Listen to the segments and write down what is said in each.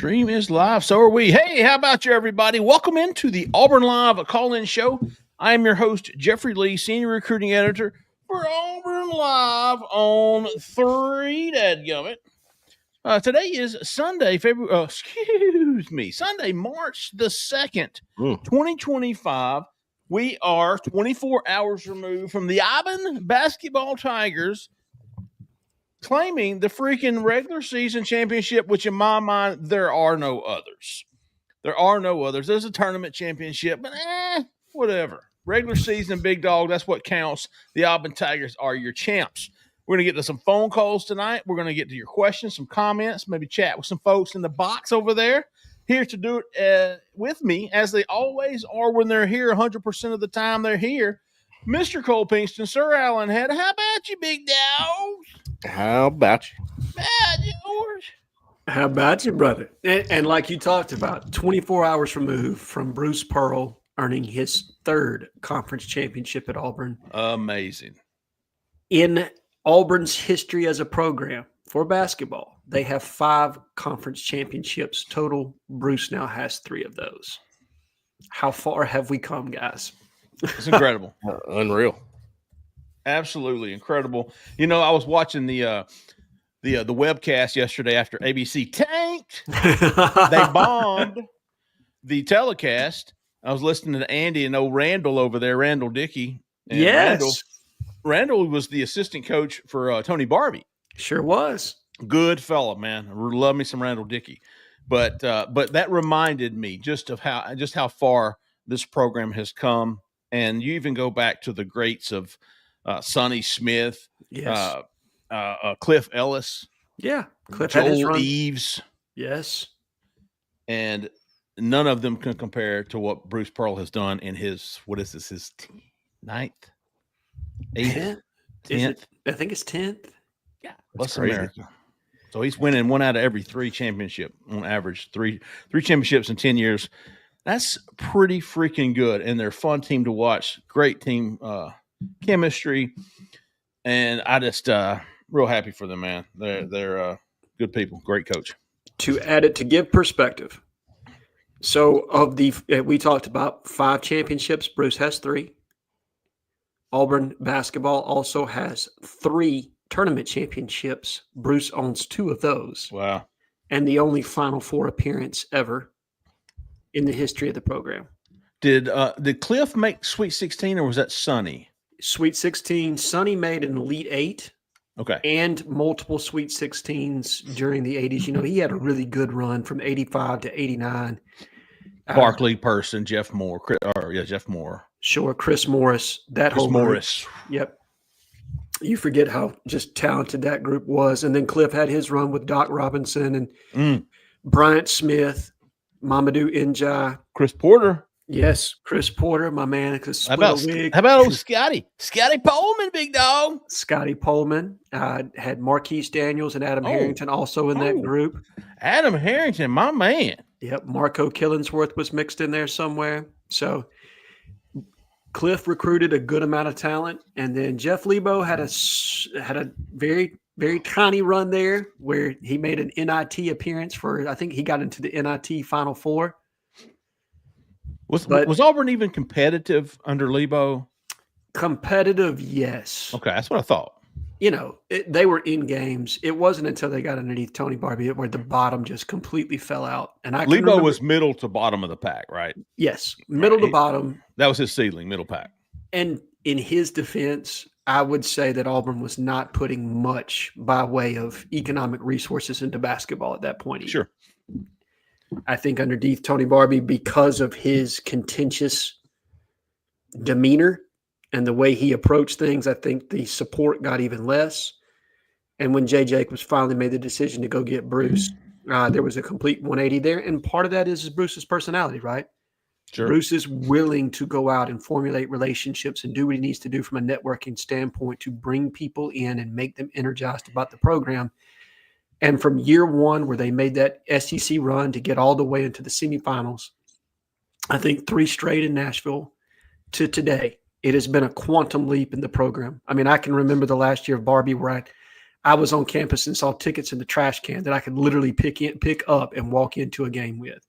Stream is live. So are we. Hey, how about you, everybody? Welcome into the Auburn Live call-in show. I am your host, Jeffrey Lee, Senior Recruiting Editor for Auburn Live on 3. Dadgummit. Today is Sunday, Sunday, March the 2nd, 2025. We are 24 hours removed from the Auburn basketball Tigers claiming the freaking regular season championship, which in my mind, there are no others. There are no others. There's a tournament championship, but whatever. Regular season, big dog, that's what counts. The Auburn Tigers are your champs. We're going to get to some phone calls tonight. We're going to get to your questions, some comments, maybe chat with some folks in the box over there. Here to do it with me, as they always are when they're here, 100% of the time they're here. Mr. Cole Pinkston, Sir Alan Head, how about you, big dogs? How about you? Yours. How about you, brother? And like you talked about, 24 hours removed from Bruce Pearl earning his 3rd conference championship at Auburn. Amazing. In Auburn's history as a program for basketball, they have 5 conference championships total. Bruce now has 3 of those. How far have we come, guys? It's incredible. Unreal. Absolutely incredible. You know, I was watching the webcast yesterday after ABC tanked. They bombed the telecast. I was listening to Andy and old Randall over there, Randall Dickey. And yes. Randall was the assistant coach for Tony Barbie. Sure was. Good fella, man. I love me some Randall Dickey. But that reminded me just how far this program has come. And you even go back to the greats of Sonny Smith, yes. Cliff Ellis, Cliff Joel Eves, yes, and none of them can compare to what Bruce Pearl has done in his 9th, 8th, 10th. I think it's 10th. Yeah, that's America. So he's winning 1 out of every 3 championship on average. Three championships in 10 years. That's pretty freaking good, and they're a fun team to watch. Great team chemistry, and I just real happy for them, man. They're good people, great coach. To add it, to give perspective, so we talked about 5 championships. Bruce has 3. Auburn basketball also has 3 tournament championships. Bruce owns 2 of those. Wow! And the only Final Four appearance ever in the history of the program. Did Cliff make Sweet 16, or was that Sonny? Sweet 16. Sonny made an Elite 8. Okay. And multiple Sweet 16s during the 80s. You know, he had a really good run from 85 to 89. Barkley, Person, Jeff Moore. Jeff Moore. Sure, Chris Morris. Chris Morris. Yep. You forget how just talented that group was. And then Cliff had his run with Doc Robinson and Bryant Smith, Mamadou Njai. Chris Porter. Yes, Chris Porter, my man. How about old Scotty? Scotty Poleman, big dog. Scotty Poleman. Had Marquise Daniels and Adam Harrington also in that group. Adam Harrington, my man. Yep, Marco Killingsworth was mixed in there somewhere. So Cliff recruited a good amount of talent, and then Jeff Lebo had a very, very tiny run there where he made an NIT appearance for. I think he got into the NIT Final Four. Was Auburn even competitive under Lebo? Competitive, yes. Okay, that's what I thought. You know, they were in games. It wasn't until they got underneath Tony Barbie where the bottom just completely fell out. And Lebo was middle to bottom of the pack, right? Yes, middle to bottom. That was his ceiling, middle pack. And in his defense, I would say that Auburn was not putting much by way of economic resources into basketball at that point either. Sure. I think underneath Tony Barbie, because of his contentious demeanor and the way he approached things, I think the support got even less. And when Jay Jacobs finally made the decision to go get Bruce, there was a complete 180 there. And part of that is Bruce's personality, right? Sure. Bruce is willing to go out and formulate relationships and do what he needs to do from a networking standpoint to bring people in and make them energized about the program. And from year one, where they made that SEC run to get all the way into the semifinals, I think 3 straight in Nashville to today, it has been a quantum leap in the program. I mean, I can remember the last year of Barbie where I was on campus and saw tickets in the trash can that I could literally pick up and walk into a game with.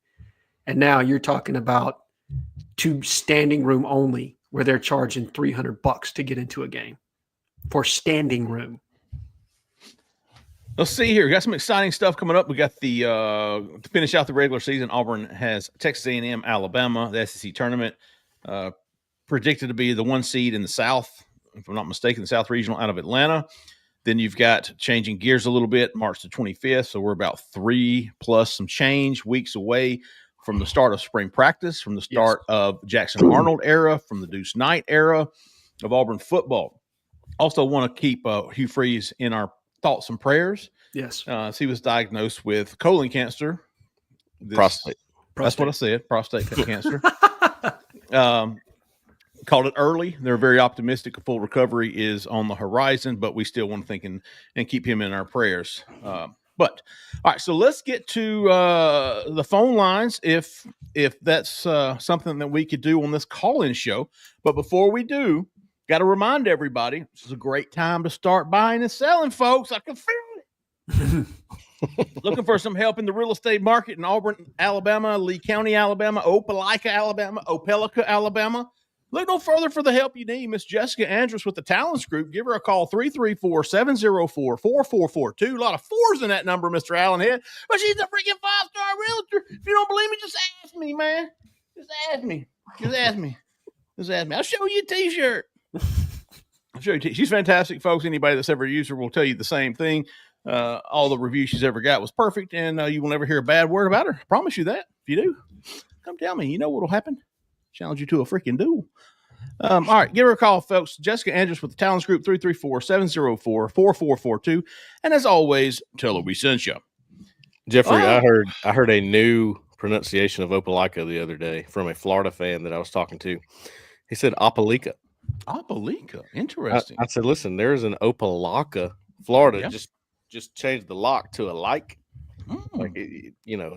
And now you're talking about 2 standing room only, where they're charging $300 to get into a game for standing room. Let's see here. We got some exciting stuff coming up. We got the to finish out the regular season. Auburn has Texas A&M, Alabama, the SEC tournament, predicted to be the 1 seed in the South, if I'm not mistaken, the South Regional out of Atlanta. Then you've got changing gears a little bit, March the 25th. So we're about 3 plus some change weeks away from the start of spring practice, from the start of Jackson Arnold era, from the Deuce Knight era of Auburn football. Also want to keep Hugh Freeze in our thoughts and prayers. Yes. He was diagnosed with colon cancer. Prostate. That's what I said. Prostate cancer. Called it early. They're very optimistic. A full recovery is on the horizon, but we still want to think and keep him in our prayers. But all right, so let's get to the phone lines if that's something that we could do on this call-in show. But before we do, got to remind everybody, this is a great time to start buying and selling, folks. I can feel it. Looking for some help in the real estate market in Auburn, Alabama, Lee County, Alabama, Opelika, Alabama, Opelika, Alabama. Look no further for the help you need. Miss Jessica Andrus with the Talents Group. Give her a call, 334-704-4442. A lot of fours in that number, Mr. Allen Head. But she's a freaking 5-star realtor. If you don't believe me, just ask me, man. Just ask me. I'll show you a T-shirt. She's fantastic, folks. Anybody that's ever used her will tell you the same thing. All the reviews she's ever got was perfect, and you will never hear a bad word about her. I promise you that. If you do, come tell me. You know what will happen. Challenge you to a freaking duel. All right, give her a call, folks. Jessica Andrus with the Talents Group, 334-704-4442. And as always, tell her we sent you. Jeffrey, I heard a new pronunciation of Opelika the other day from a Florida fan that I was talking to. He said Opelika. Opelika. Interesting. I said, listen, there's an Opelika, Florida. Yeah. Just changed the lock to a like. Like,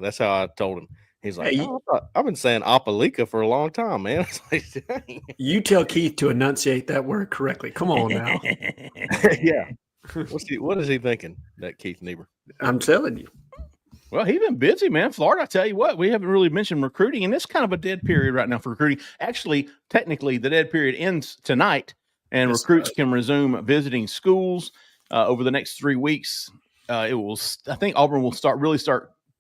that's how I told him. He's like, hey, I've been saying Opelika for a long time, man. I was like, dang. You tell Keith to enunciate that word correctly. Come on now. Yeah. What is he thinking, that Keith Niebuhr? I'm telling you. Well, he's been busy, man. Florida, I tell you what, we haven't really mentioned recruiting, and it's kind of a dead period right now for recruiting. Actually, technically, the dead period ends tonight, and recruits can resume visiting schools over the next 3 weeks. I think Auburn will start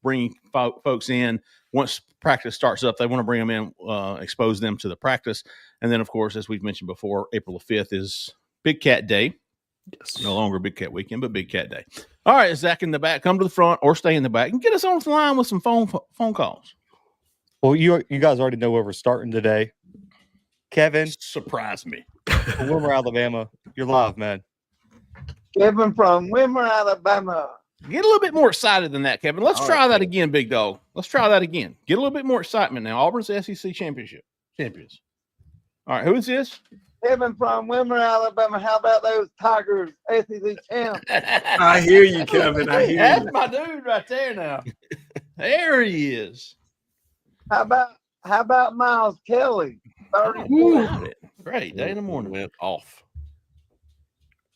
bringing folks in once practice starts up. They want to bring them in, expose them to the practice. And then, of course, as we've mentioned before, April the 5th is Big Cat Day. Yes. No longer Big Cat Weekend, but Big Cat Day. All right, Zach in the back, come to the front or stay in the back and get us on the line with some phone calls. Well, you guys already know where we're starting today. Kevin. Surprise me. Wilmer, Alabama. You're live, man. Kevin from Wilmer, Alabama. Get a little bit more excited than that, Kevin. Let's try that again, big dog. Let's try that again. Get a little bit more excitement now. Auburn's SEC champions. All right, who is this? Kevin from Wilmer, Alabama. How about those Tigers, SEC champs? I hear you, Kevin. I hear That's you. my dude right there now. There he is. How about Miles Kelly? 34. Great day in the morning. Went off.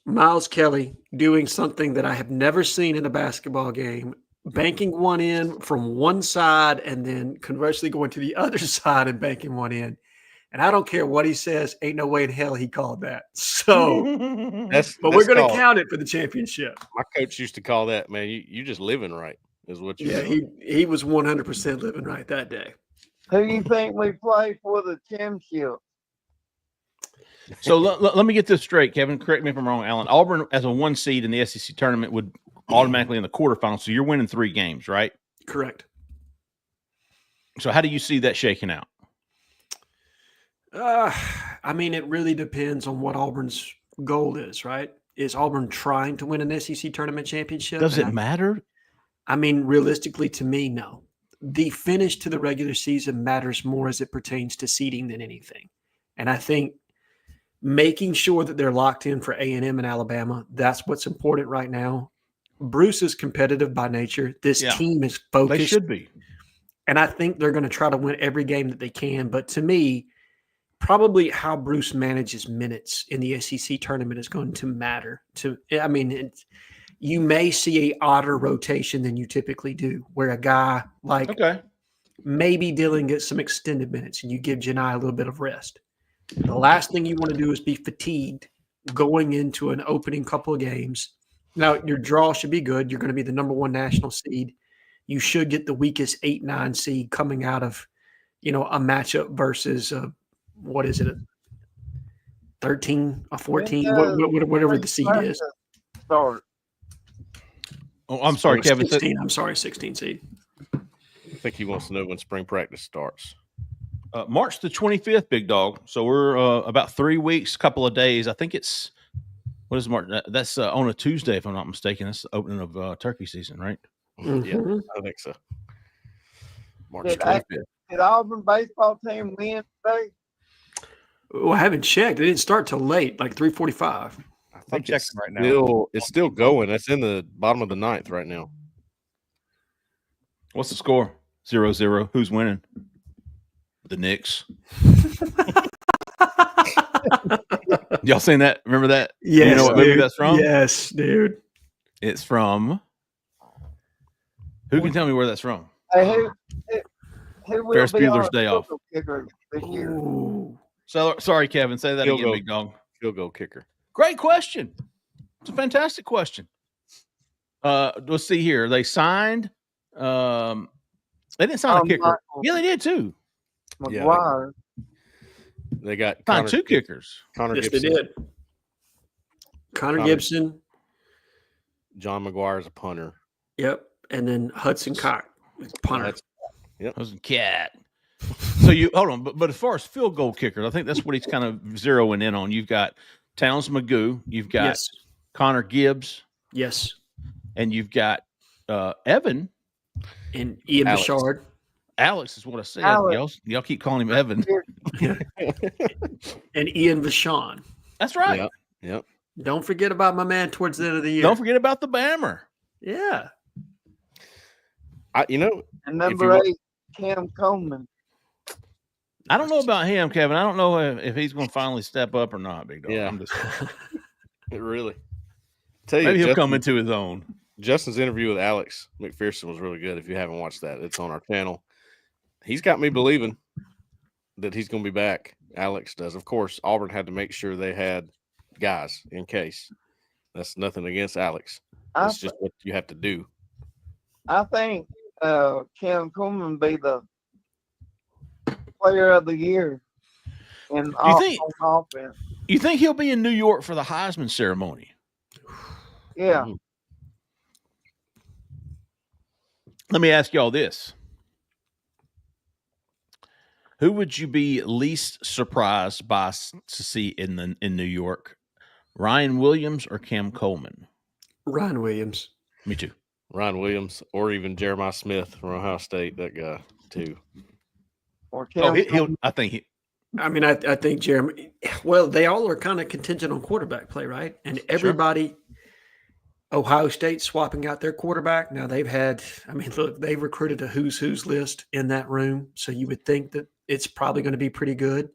Miles Kelly doing something that I have never seen in a basketball game, banking one in from one side and then conversely going to the other side and banking one in. And I don't care what he says. Ain't no way in hell he called that. So, but we're going to count it for the championship. My coach used to call that, man, you just living right is what you he was 100% living right that day. Who do you think we play for the championship? So let me get this straight, Kevin. Correct me if I'm wrong, Alan. Auburn, as a 1 seed in the SEC tournament, would automatically in the quarterfinals. So you're winning 3 games, right? Correct. So how do you see that shaking out? I mean, it really depends on what Auburn's goal is, right? Is Auburn trying to win an SEC tournament championship? Does it matter? I mean, realistically, to me, no. The finish to the regular season matters more as it pertains to seeding than anything. And I think making sure that they're locked in for A&M and Alabama, that's what's important right now. Bruce is competitive by nature. This team is focused. They should be. And I think they're going to try to win every game that they can. But to me, probably how Bruce manages minutes in the SEC tournament is going to matter. you may see a odder rotation than you typically do, where a guy like maybe Dylan gets some extended minutes and you give Janai a little bit of rest. The last thing you want to do is be fatigued going into an opening couple of games. Now, your draw should be good. You're going to be the number 1 national seed. You should get the weakest 8-9 seed coming out of, a matchup versus what is it, a 13, a 14, whatever the seed is. Start. Oh, I'm sorry, Kevin. 16, I'm sorry, 16 seed. I think he wants to know when spring practice starts. March the 25th, big dog. So we're about 3 weeks, couple of days. I think it's what is March? That's on a Tuesday, if I'm not mistaken. That's the opening of turkey season, right? Mm-hmm. Yeah, I think so. March Did 25th. Did Auburn baseball team win today? Well, I haven't checked. It didn't start till late, like 3:45. I think checking it's right now. It's still going. It's in the bottom of the 9th right now. What's the score? 0-0. Who's winning? The Knicks. Y'all seen that? Remember that? Yes, you know what movie that's from? Yes, dude. It's from. Who can tell me where that's from? Hey, who will Ferris be Bueller's our Day Off. kicker this year? Ooh. So sorry, Kevin. Say that Field again, goal. big dog. Field goal kicker. Great question. It's a fantastic question. Let's see here. They signed. They didn't sign a kicker. Yeah, they did too. McGuire. They got Signed 2 kickers. Connor Yes, Gibson. they did. Connor Gibson. John McGuire's a punter. Yep. And then Hudson Cock, punter. Yep. Hudson Cat. So you hold on, but as far as field goal kickers, I think that's what he's kind of zeroing in on. You've got Towns Magoo, you've got Yes. Connor Gibbs, Yes. and you've got Evan. And Ian Alex. Bouchard. Alex is what I said. Alex. Y'all keep calling him Evan. And Ian Vachon. That's right. Yep. Yep. Don't forget about my man towards the end of the year. Don't forget about the Bammer. Yeah. And number 8, Cam Coleman. I don't know about him, Kevin. I don't know if he's going to finally step up or not, big dog. Yeah. I'm just, It really. Tell you, maybe he'll Justin- come into his own. Justin's interview with Alex McPherson was really good. If you haven't watched that, it's on our channel. He's got me believing that he's going to be back. Alex does. Of course, Auburn had to make sure they had guys in case. That's nothing against Alex. That's just what you have to do. I think Cam Coleman be the player of the year in offense. You think he'll be in New York for the Heisman ceremony? Yeah. Let me ask y'all this. Who would you be least surprised by to see in New York? Ryan Williams or Cam Coleman? Ryan Williams. Me too. Ryan Williams or even Jeremiah Smith from Ohio State, that guy too. Or Cam I think I think Jeremy. Well, they all are kind of contingent on quarterback play, right? And everybody, Ohio State swapping out their quarterback. Now they've had. Look, they've recruited a who's list in that room, so you would think that it's probably going to be pretty good.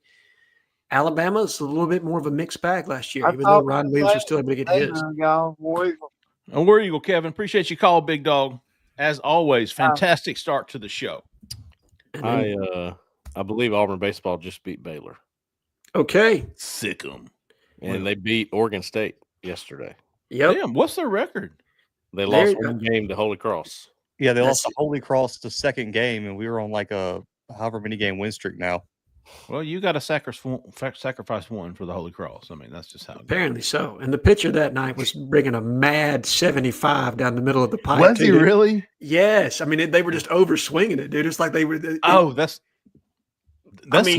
Alabama's a little bit more of a mixed bag last year, even though Ryan Williams was still able to get his. And where you go, Kevin? Appreciate you call, big dog. As always, fantastic start to the show. I believe Auburn baseball just beat Baylor. Okay. Sick 'em. And they beat Oregon State yesterday. Yep. Damn, what's their record? They lost one game to Holy Cross. Yeah, they lost to Holy Cross the second game, and we were on like a however many game win streak now. Well, you got to sacrifice one for the Holy Cross. That's just how. Apparently so. And the pitcher that night was bringing a mad 75 down the middle of the pipe. Was he really? Yes. They were just over swinging it, dude. It's like they were. That's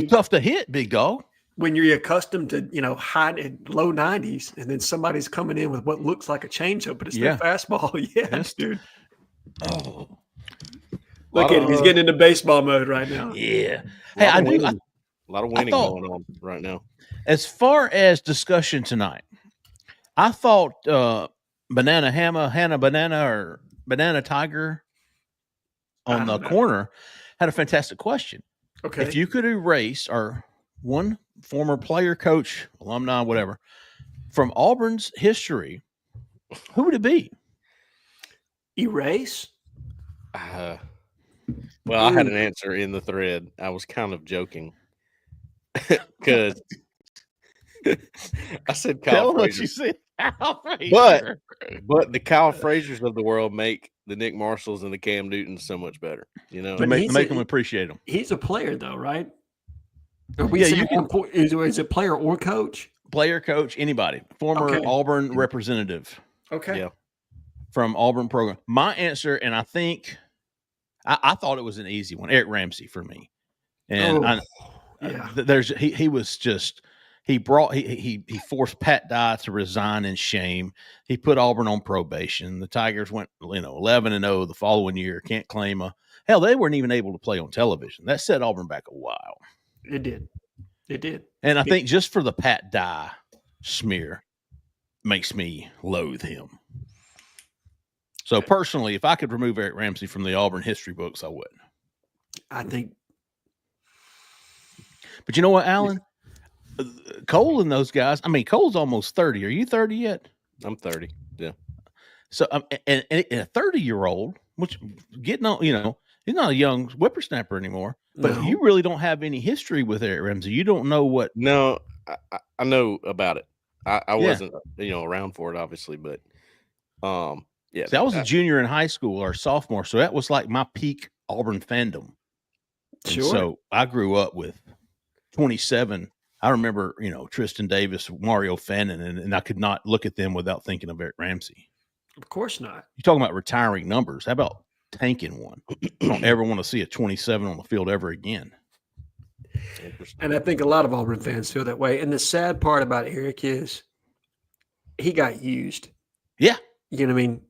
tough to hit, big dog. When you're accustomed to, high low 90s, and then somebody's coming in with what looks like a changeup, but it's their fastball. Yes, dude. Oh. Look at him. He's getting into baseball mode right now. Yeah. Hey, a lot of winning going on right now. As far as discussion tonight, I thought Hannah Banana Tiger on the corner had a fantastic question. Okay. If you could erase one former player, coach, alumni, whatever, from Auburn's history, who would it be? Erase? Well, I had an answer in the thread. I was kind of joking because I said Kyle Tell them what Frazier. you said. Kyle Frazier. But the Kyle Fraziers of the world make the Nick Marshalls and the Cam Newtons so much better. You know, To make them appreciate them. He's a player, though, right? Are we Yeah, saying you can- is it player or coach? Player, coach, anybody. Former Auburn representative. Okay. Yeah. From Auburn program. My answer, and I think I thought it was an easy one. Eric Ramsey for me. And he was just he forced Pat Dye to resign in shame. He put Auburn on probation. The Tigers went 11-0 the following year. Can't claim hell. They weren't even able to play on television. That set Auburn back a while. It did. And I think just for the Pat Dye smear makes me loathe him. So personally, if I could remove Eric Ramsey from the Auburn history books, I would. I think. But you know what, Alan? Cole and those guys, I mean, Cole's almost 30. Are you 30 yet? I'm 30. Yeah. So, and a 30-year-old, which getting on, he's not a young whippersnapper anymore, but you really don't have any history with Eric Ramsey. You don't know what. No, I know about it. I wasn't, around for it, obviously, but yeah. See, I was a junior in high school or sophomore, so that was like my peak Auburn fandom. Sure. And so I grew up with 27. I remember, Tristan Davis, Mario Fannin, and I could not look at them without thinking of Eric Ramsey. Of course not. You're talking about retiring numbers. How about tanking one? I don't ever want to see a 27 on the field ever again. And I think a lot of Auburn fans feel that way. And the sad part about Eric is he got used. Yeah. You know what I mean?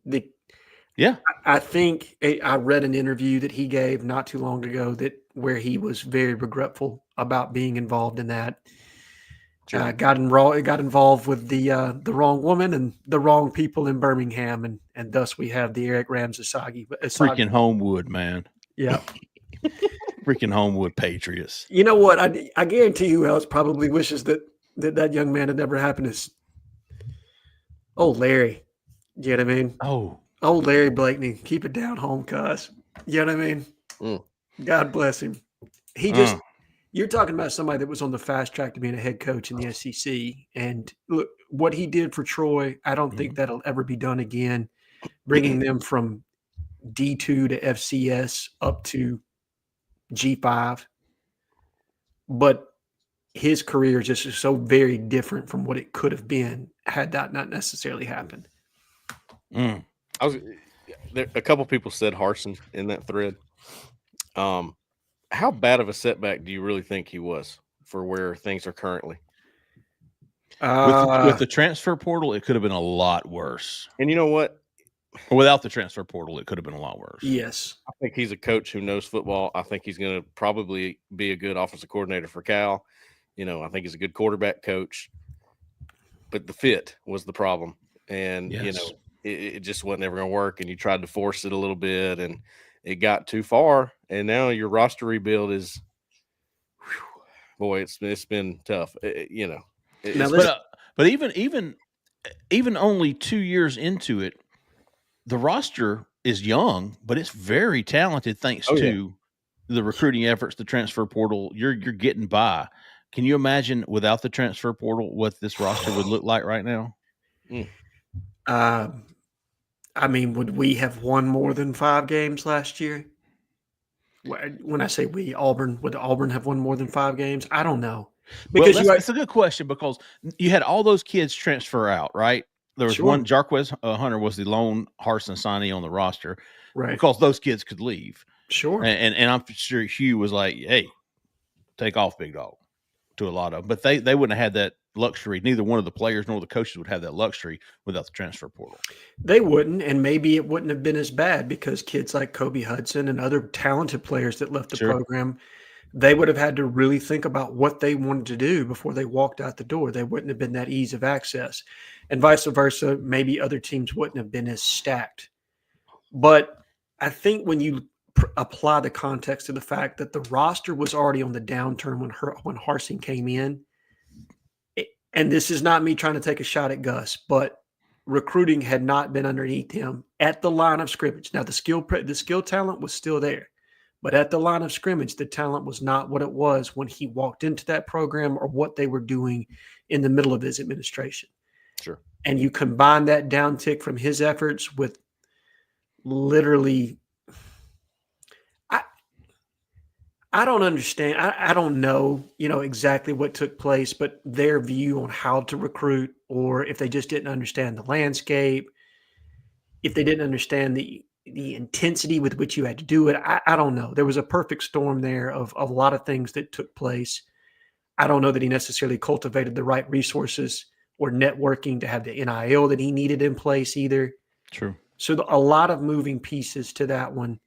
I think I read an interview that he gave not too long ago where he was very regretful about being involved in that. Sure. Got involved with the wrong woman and the wrong people in Birmingham, and thus we have the Eric Ramsey saga. Freaking Homewood, man. Yeah. Freaking Homewood Patriots. You know what? I guarantee you who else probably wishes that young man had never happened is Larry. You know what I mean? Oh, Larry Blakeney. Keep it down home, cuz. You know what I mean? God bless him. He just you're talking about somebody that was on the fast track to being a head coach in the SEC. And look, what he did for Troy, I don't think that'll ever be done again. Bringing them from D2 to FCS up to G5. But his career just is so very different from what it could have been had that not necessarily happened. A couple people said Harsin in that thread. How bad of a setback do you really think he was for where things are currently? With the transfer portal, it could have been a lot worse. And you know what? Without the transfer portal, it could have been a lot worse. Yes. I think he's a coach who knows football. I think he's going to probably be a good offensive coordinator for Cal. I think he's a good quarterback coach. But the fit was the problem. And, it just wasn't ever going to work. And you tried to force it a little bit, and it got too far. And now your roster rebuild is, boy, it's been tough. But even only 2 years into it, the roster is young, but it's very talented thanks to the recruiting efforts, the transfer portal. You're getting by. Can you imagine without the transfer portal what this roster would look like right now? I mean, would we have won more than 5 games last year? When I say we, would Auburn have won more than 5 games? I don't know. Because it's a good question because you had all those kids transfer out, right? There was one, Jarquez Hunter was the lone Harsin signee on the roster, right? Because those kids could leave. Sure. And I'm sure Hugh was like, hey, take off, big dog, to a lot of them. But they wouldn't have had that luxury. Neither one of the players nor the coaches would have that luxury without the transfer portal. They wouldn't, and maybe it wouldn't have been as bad because kids like Kobe Hudson and other talented players that left the program, they would have had to really think about what they wanted to do before they walked out the door. They wouldn't have been that ease of access. And vice versa, maybe other teams wouldn't have been as stacked. But I think when you apply the context to the fact that the roster was already on the downturn when Harsin came in, and this is not me trying to take a shot at Gus, but recruiting had not been underneath him at the line of scrimmage. Now, the skill talent was still there, but at the line of scrimmage, the talent was not what it was when he walked into that program or what they were doing in the middle of his administration. Sure. And you combine that downtick from his efforts with literally, I don't understand. I don't know, exactly what took place, but their view on how to recruit, or if they just didn't understand the landscape, if they didn't understand the intensity with which you had to do it. I don't know. There was a perfect storm there of a lot of things that took place. I don't know that he necessarily cultivated the right resources or networking to have the NIL that he needed in place either. True. So a lot of moving pieces to that one.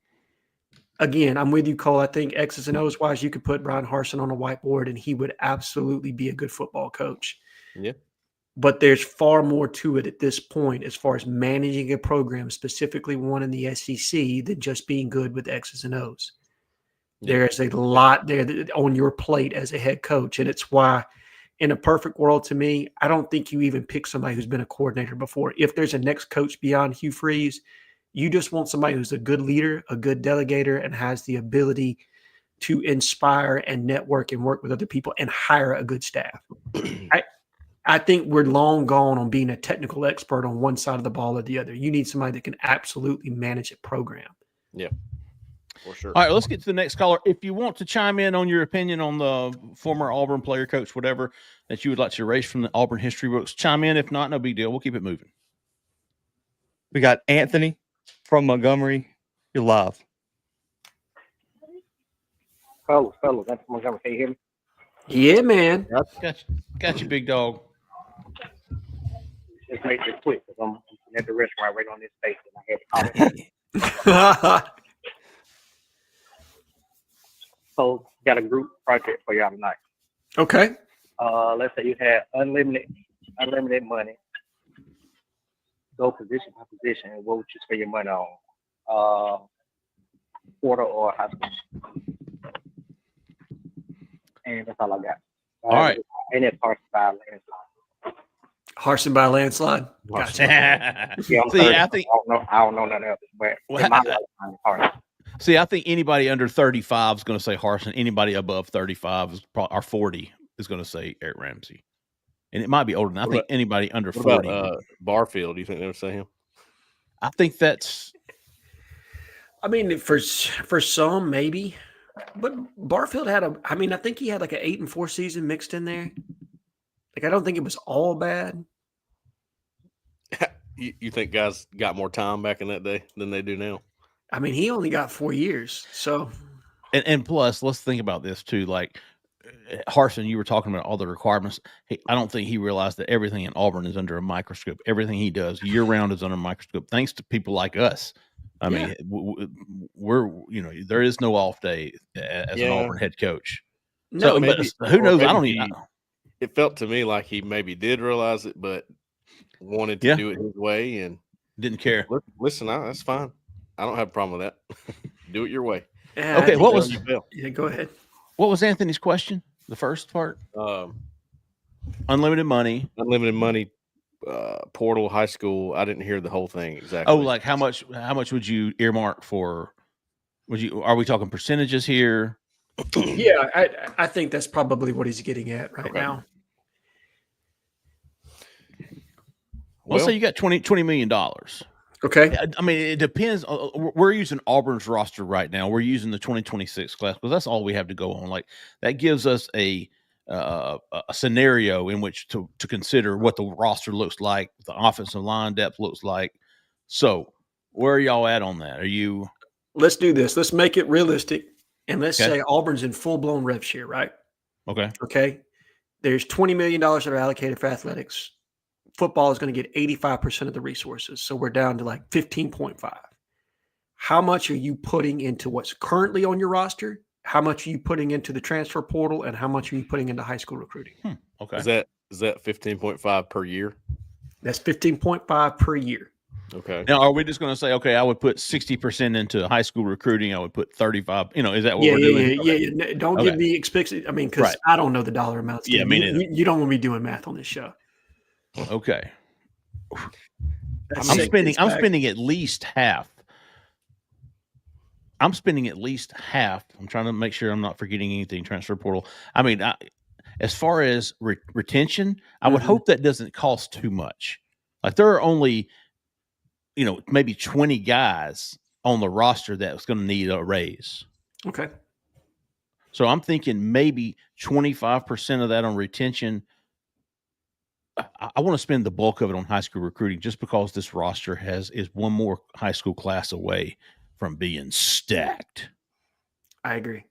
Again, I'm with you, Cole. I think X's and O's wise, you could put Brian Harsin on a whiteboard and he would absolutely be a good football coach. Yeah. But there's far more to it at this point as far as managing a program, specifically one in the SEC, than just being good with X's and O's. Yeah. There's a lot there on your plate as a head coach. And it's why, in a perfect world to me, I don't think you even pick somebody who's been a coordinator before. If there's a next coach beyond Hugh Freeze, you just want somebody who's a good leader, a good delegator, and has the ability to inspire and network and work with other people and hire a good staff. I think we're long gone on being a technical expert on one side of the ball or the other. You need somebody that can absolutely manage a program. Yeah, for sure. All right, let's get to the next caller. If you want to chime in on your opinion on the former Auburn player, coach, whatever, that you would like to erase from the Auburn history books, chime in. If not, no big deal. We'll keep it moving. We got Anthony from Montgomery. You're live. Fellas, that's Montgomery. Can you hear me? Yeah, man. Got you, big dog. Just make this quick because I'm at the restaurant right on this space and I had to call it. So, got a group project for y'all tonight. Okay. Let's say you had unlimited money. Go position by position, and what would you spend your money on? Quarter or high school? And that's all I got. All right. And it's Harsin by landslide. Harsin by landslide. Gotcha. Yeah, See, I think I don't know nothing else. But in my lifetime, it's Harsin. See, I think anybody under 35 is going to say Harsin. Anybody above 35 is probably, or 40 is going to say Eric Ramsey. And it might be older than I think anybody under 40. Barfield, do you think they would say him? I think that's. I mean, for some, maybe. But Barfield had I think he had like an 8-4 season mixed in there. Like, I don't think it was all bad. You think guys got more time back in that day than they do now? I mean, he only got 4 years. So, and plus, let's think about this too. Like, Harsin, you were talking about all the requirements. I don't think he realized that everything in Auburn is under a microscope. Everything he does year round is under a microscope, thanks to people like us. I mean, we're there is no off day as an Auburn head coach. No, so, maybe, but who knows? I don't even know. It felt to me like he maybe did realize it, but wanted to do it his way and didn't care. Listen, that's fine. I don't have a problem with that. Do it your way. Okay, what was? Yeah, go ahead. What was Anthony's question? The first part. Unlimited money. Portal, high school. I didn't hear the whole thing exactly. Oh, like how much would you earmark for? Are we talking percentages here? Yeah, I think that's probably what he's getting at right now. Well, let's say you got $20 million. Okay. I mean, it depends. We're using Auburn's roster right now. We're using the 2026 class because that's all we have to go on. Like, that gives us a scenario in which to consider what the roster looks like, the offensive line depth looks like. So, where are y'all at on that? Are you? Let's do this. Let's make it realistic, and let's say Auburn's in full-blown rev share, right? Okay. There's $20 million that are allocated for athletics. Football is going to get 85% of the resources, so we're down to like 15.5. How much are you putting into what's currently on your roster? How much are you putting into the transfer portal, and how much are you putting into high school recruiting? Okay. Is that 15.5 per year? That's 15.5 per year. Okay. Now, are we just going to say, okay, I would put 60% into high school recruiting. I would put 35. Is that what we're doing? Yeah. Don't give me explicit. I mean, because I don't know the dollar amounts. Yeah, you don't want me doing math on this show. Okay. I'm spending at least half. I'm spending at least half. I'm trying to make sure I'm not forgetting anything. Transfer portal. I mean, as far as retention, I would hope that doesn't cost too much. Like there are only, maybe 20 guys on the roster that's going to need a raise. Okay. So I'm thinking maybe 25% of that on retention. I want to spend the bulk of it on high school recruiting just because this roster is one more high school class away from being stacked. I agree.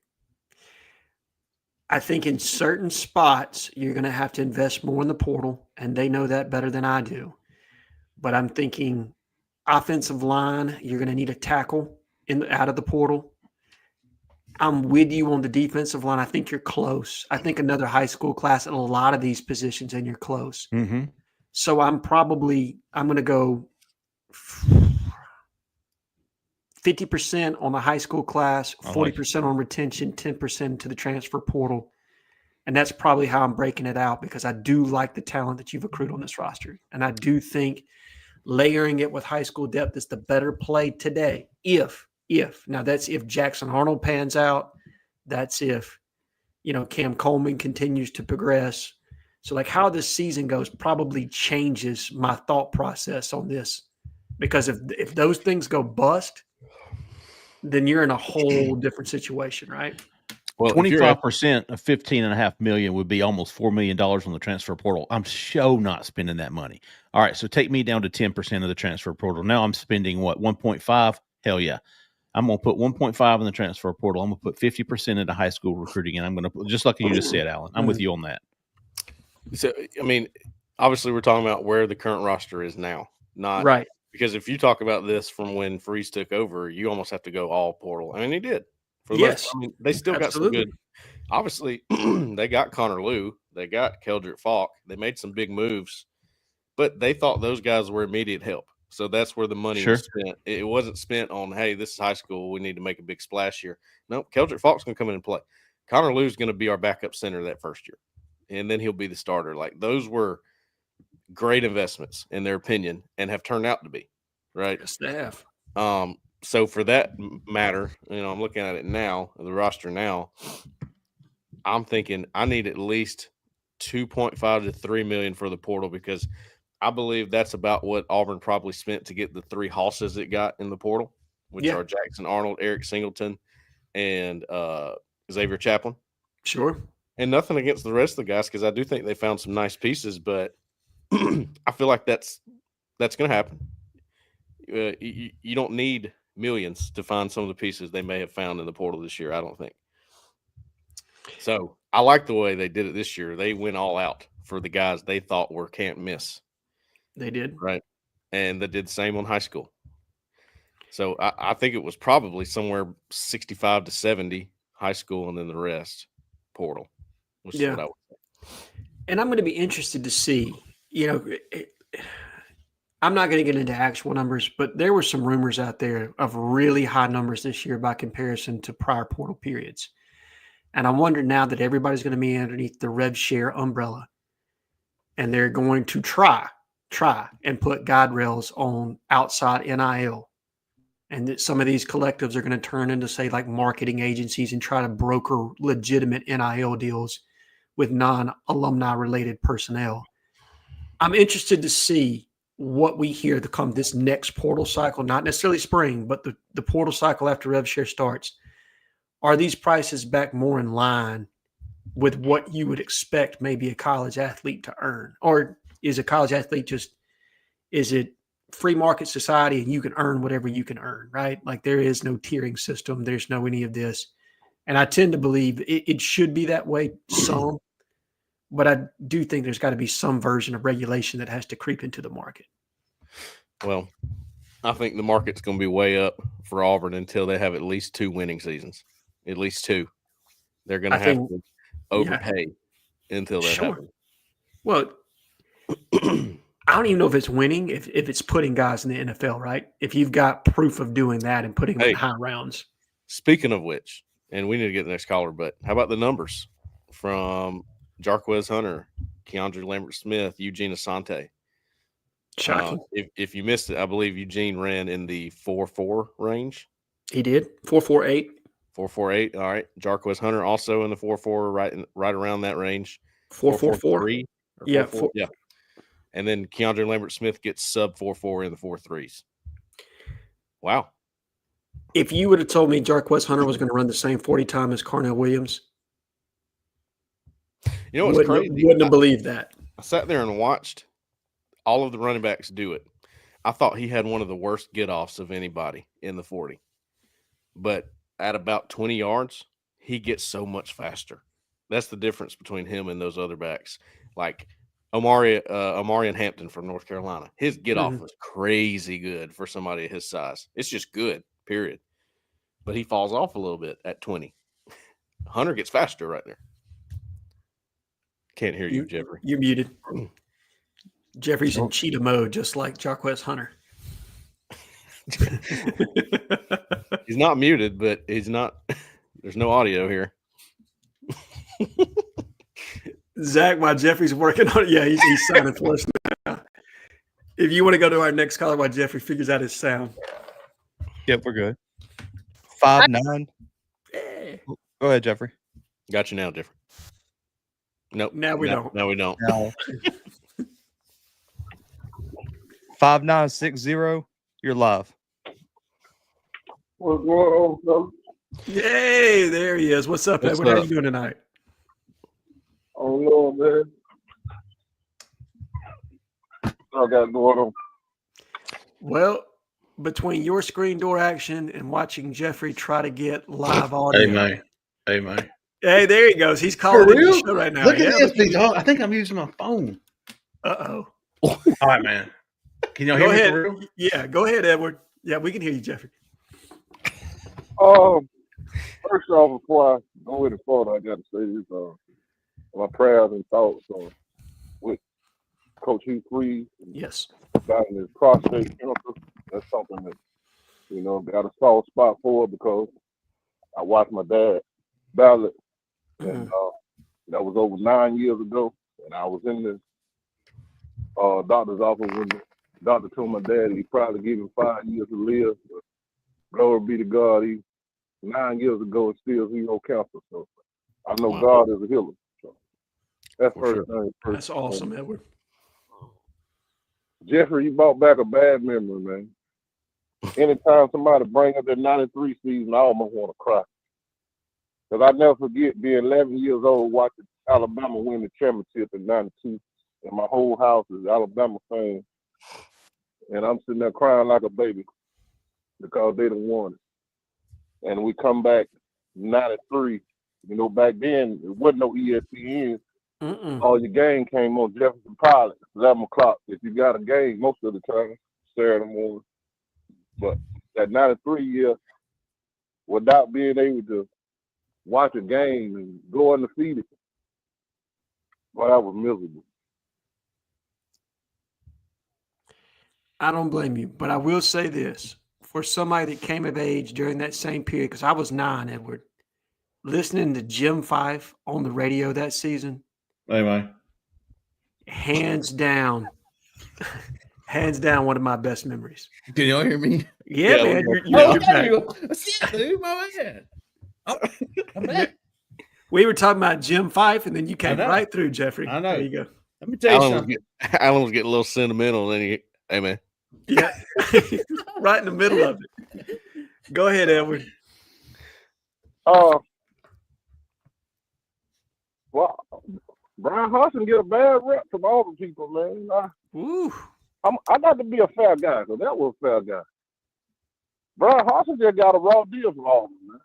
I think in certain spots, you're going to have to invest more in the portal, and they know that better than I do. But I'm thinking offensive line, you're going to need a tackle out of the portal. I'm with you on the defensive line. I think you're close. I think another high school class at a lot of these positions, and you're close. Mm-hmm. So I'm going to go 50% on the high school class, 40% on retention, 10% to the transfer portal. And that's probably how I'm breaking it out because I do like the talent that you've accrued on this roster. And I do think layering it with high school depth is the better play today. Now that's if Jackson Arnold pans out. That's if, Cam Coleman continues to progress. So like how this season goes probably changes my thought process on this. Because if those things go bust, then you're in a whole different situation, right? Well, 25% of $15.5 million would be almost $4 million on the transfer portal. I'm not spending that money. All right, so take me down to 10% of the transfer portal. Now I'm spending 1.5? Hell yeah. I'm going to put 1.5 in the transfer portal. I'm going to put 50% into high school recruiting, and I'm going to, just like you just said, Alan, I'm with you on that. So, I mean, obviously we're talking about where the current roster is now, not right. Because if you talk about this from when Freeze took over, you almost have to go all portal. I mean, he did. Yes. I mean, they still got some good. Obviously, they got Connor Liu. They got Keldrick Falk. They made some big moves, but they thought those guys were immediate help. So that's where the money was spent. It wasn't spent on, hey, this is high school. We need to make a big splash here. No, Keldrick Falk's going to come in and play. Connor Liu is going to be our backup center that first year, and then he'll be the starter. Like those were great investments in their opinion and have turned out to be, right? Yes, they have. So for that matter, I'm looking at it now, the roster now, I'm thinking I need at least 2.5 to 3 million for the portal because I believe that's about what Auburn probably spent to get the 3 hosses it got in the portal, which are Jackson Arnold, Eric Singleton, and Xavier Chaplin. Sure. And nothing against the rest of the guys because I do think they found some nice pieces, but I feel like that's going to happen. You don't need millions to find some of the pieces they may have found in the portal this year, I don't think. So I like the way they did it this year. They went all out for the guys they thought were can't miss. They did. Right. And they did the same on high school. So I think it was probably somewhere 65 to 70 high school and then the rest portal. Which is what I would say. And I'm going to be interested to see, I'm not going to get into actual numbers, but there were some rumors out there of really high numbers this year by comparison to prior portal periods. And I wonder now that everybody's going to be underneath the rev share umbrella and they're going to try and put guide rails on outside NIL. And that some of these collectives are going to turn into, say, like marketing agencies and try to broker legitimate NIL deals with non-alumni related personnel. I'm interested to see what we hear to come this next portal cycle, not necessarily spring, but the portal cycle after rev share starts. Are these prices back more in line with what you would expect maybe a college athlete to earn? Or is a college athlete is it free market society and you can earn whatever you can earn, right? Like there is no tiering system. There's no any of this. And I tend to believe it should be that way some, but I do think there's got to be some version of regulation that has to creep into the market. Well, I think the market's going to be way up for Auburn until they have at least 2 winning seasons. At least 2. They're going to have to overpay until that happens. Well, I don't even know if it's winning, if it's putting guys in the NFL, right? If you've got proof of doing that and putting them in high rounds. Speaking of which, and we need to get the next caller, but how about the numbers from Jarquez Hunter, Keandre Lambert-Smith, Eugene Asante? Shocking. If you missed it, I believe Eugene ran in the 4.4 range. He did 4.48. 4.48. All right. Jarquez Hunter also in the 4.4, right around that range. 4.44. Yeah. 4.4. Yeah. And then Keandre Lambert Smith gets sub 4.4 in the 4.3s. Wow. If you would have told me Jarquez Hunter was going to run the same 40 time as Carnell Williams, you know what's crazy? Wouldn't have believed that. I sat there and watched all of the running backs do it. I thought he had one of the worst get-offs of anybody in the 40. But at about 20 yards, he gets so much faster. That's the difference between him and those other backs. Like Omarion Hampton from North Carolina. His get-off was crazy good for somebody his size. It's just good, period. But he falls off a little bit at 20. Hunter gets faster right there. Can't hear you, Jeffrey. You're muted. Jeffrey's in cheetah mode, just like Jarquez Hunter. He's not muted, but he's not. There's no audio here. Zach, while Jeffrey's working on it, yeah, he's signing for us now. If you want to go to our next caller while Jeffrey figures out his sound. Yep, we're good. 5'9". Hey. Go ahead, Jeffrey. Got you now, Jeffrey. Nope. Now we don't. No, we don't. No. 5960. You're live. What's going on, fellas? Yay, there he is. What's up, Edward? How you doing tonight? I don't know, man. What I got going on? Well, between your screen door action and watching Jeffrey try to get live audio. Hey, man. Hey, there he goes. He's calling in the show right now. Look at this thing. I think I'm using my phone. Uh-oh. All right, man. Can y'all hear me for real? Yeah, go ahead, Edward. Yeah, we can hear you, Jeffrey. First off, before I go any further, I got to say this: my prayers and thoughts with Coach Hugh Freeze. Yes. About his prostate cancer. That's something that got a soft spot for because I watched my dad battle it, and that was over 9 years ago. And I was in the doctor's office when the doctor told my dad he probably give him 5 years to live. But glory be to God, 9 years ago and still zero cancer. So I know God is a healer. So that's first thing. That's awesome, Edward. Jeffrey, you brought back a bad memory, man. Anytime somebody bring up that 93 season, I almost want to cry. Because I never forget being 11 years old watching Alabama win the championship in 92. And my whole house is Alabama fans. And I'm sitting there crying like a baby because they done won it. And we come back 93. Back then, it wasn't no ESPN. All your game came on Jefferson Pilot, 11 o'clock. If you got a game, most of the time, Saturday morning. But that 93 year, without being able to watch a game and go undefeated, well, that was miserable. I don't blame you, but I will say this. For somebody that came of age during that same period, because I was 9, Edward, listening to Jim Fife on the radio that season, Hey, man. hands down, one of my best memories. Can y'all hear me? Yeah, man. You're back. Dude, my man. I'm back. We were talking about Jim Fife, and then you came I know. right through, Jeffrey. I know. There you go. Let me tell you something. Alan was getting a little sentimental, and then hey, man. Yeah, right in the middle of it. Go ahead, Edward. Well, Brian Hudson get a bad rep from all the people, man. I got to be a fair guy, because that was a fair guy. Brian Hudson just got a raw deal from Auburn, man.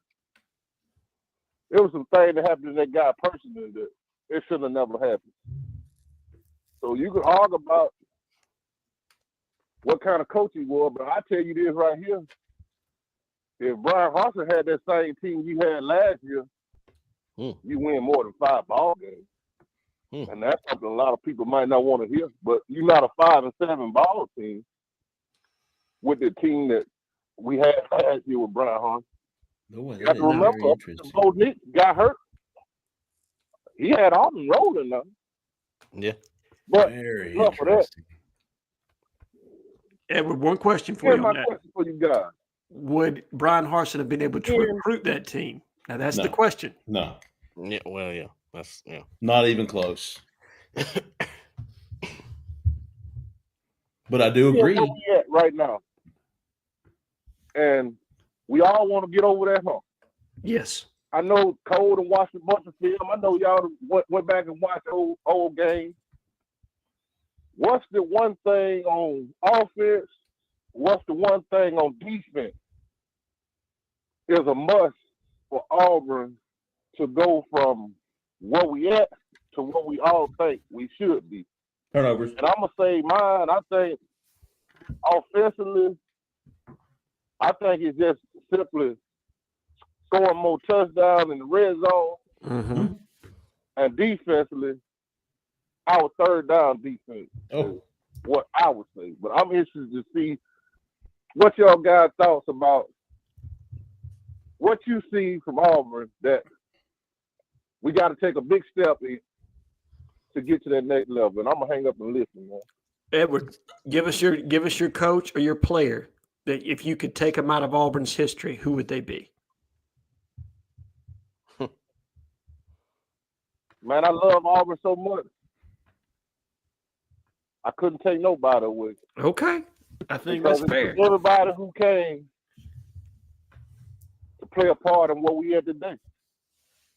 There was some things that happened to that guy personally that it should have never happened. So you could argue about what kind of coach he was, but I tell you this right here. If Brian Hudson had that same team you had last year, you win more than 5 ball games. And that's something a lot of people might not want to hear. But you're not a 5-7 ball team with the team that we had last year with Brian Hudson. No, you have to remember, Bo Nix got hurt. He had Auburn rolling now. Yeah. But enough of that. Edward, one question for Here's you my on that. question for you guys. Would Brian Harsin have been able to Yeah. recruit that team? Now, that's the No. question. No, Yeah, well, yeah, that's yeah. not even close. But I do Here's agree. where we at right now. And we all want to get over that hump. Yes. I know Cole and watched a bunch of film. I know y'all went back and watched old games. What's the one thing on offense? What's the one thing on defense? Is a must for Auburn to go from where we at to what we all think we should be. Turnovers. And I'm gonna say mine. I think offensively, I think it's just simply scoring more touchdowns in the red zone, Mm-hmm. and defensively, our third down defense is what I would say. But I'm interested to see what y'all guys' thoughts about what you see from Auburn that we got to take a big step in to get to that next level. And I'm gonna hang up and listen, man. Edward, give us your coach or your player that if you could take them out of Auburn's history, who would they be? Man, I love Auburn so much. I couldn't take nobody away. Okay. I think Because that's fair. it's everybody who came to play a part in what we are today.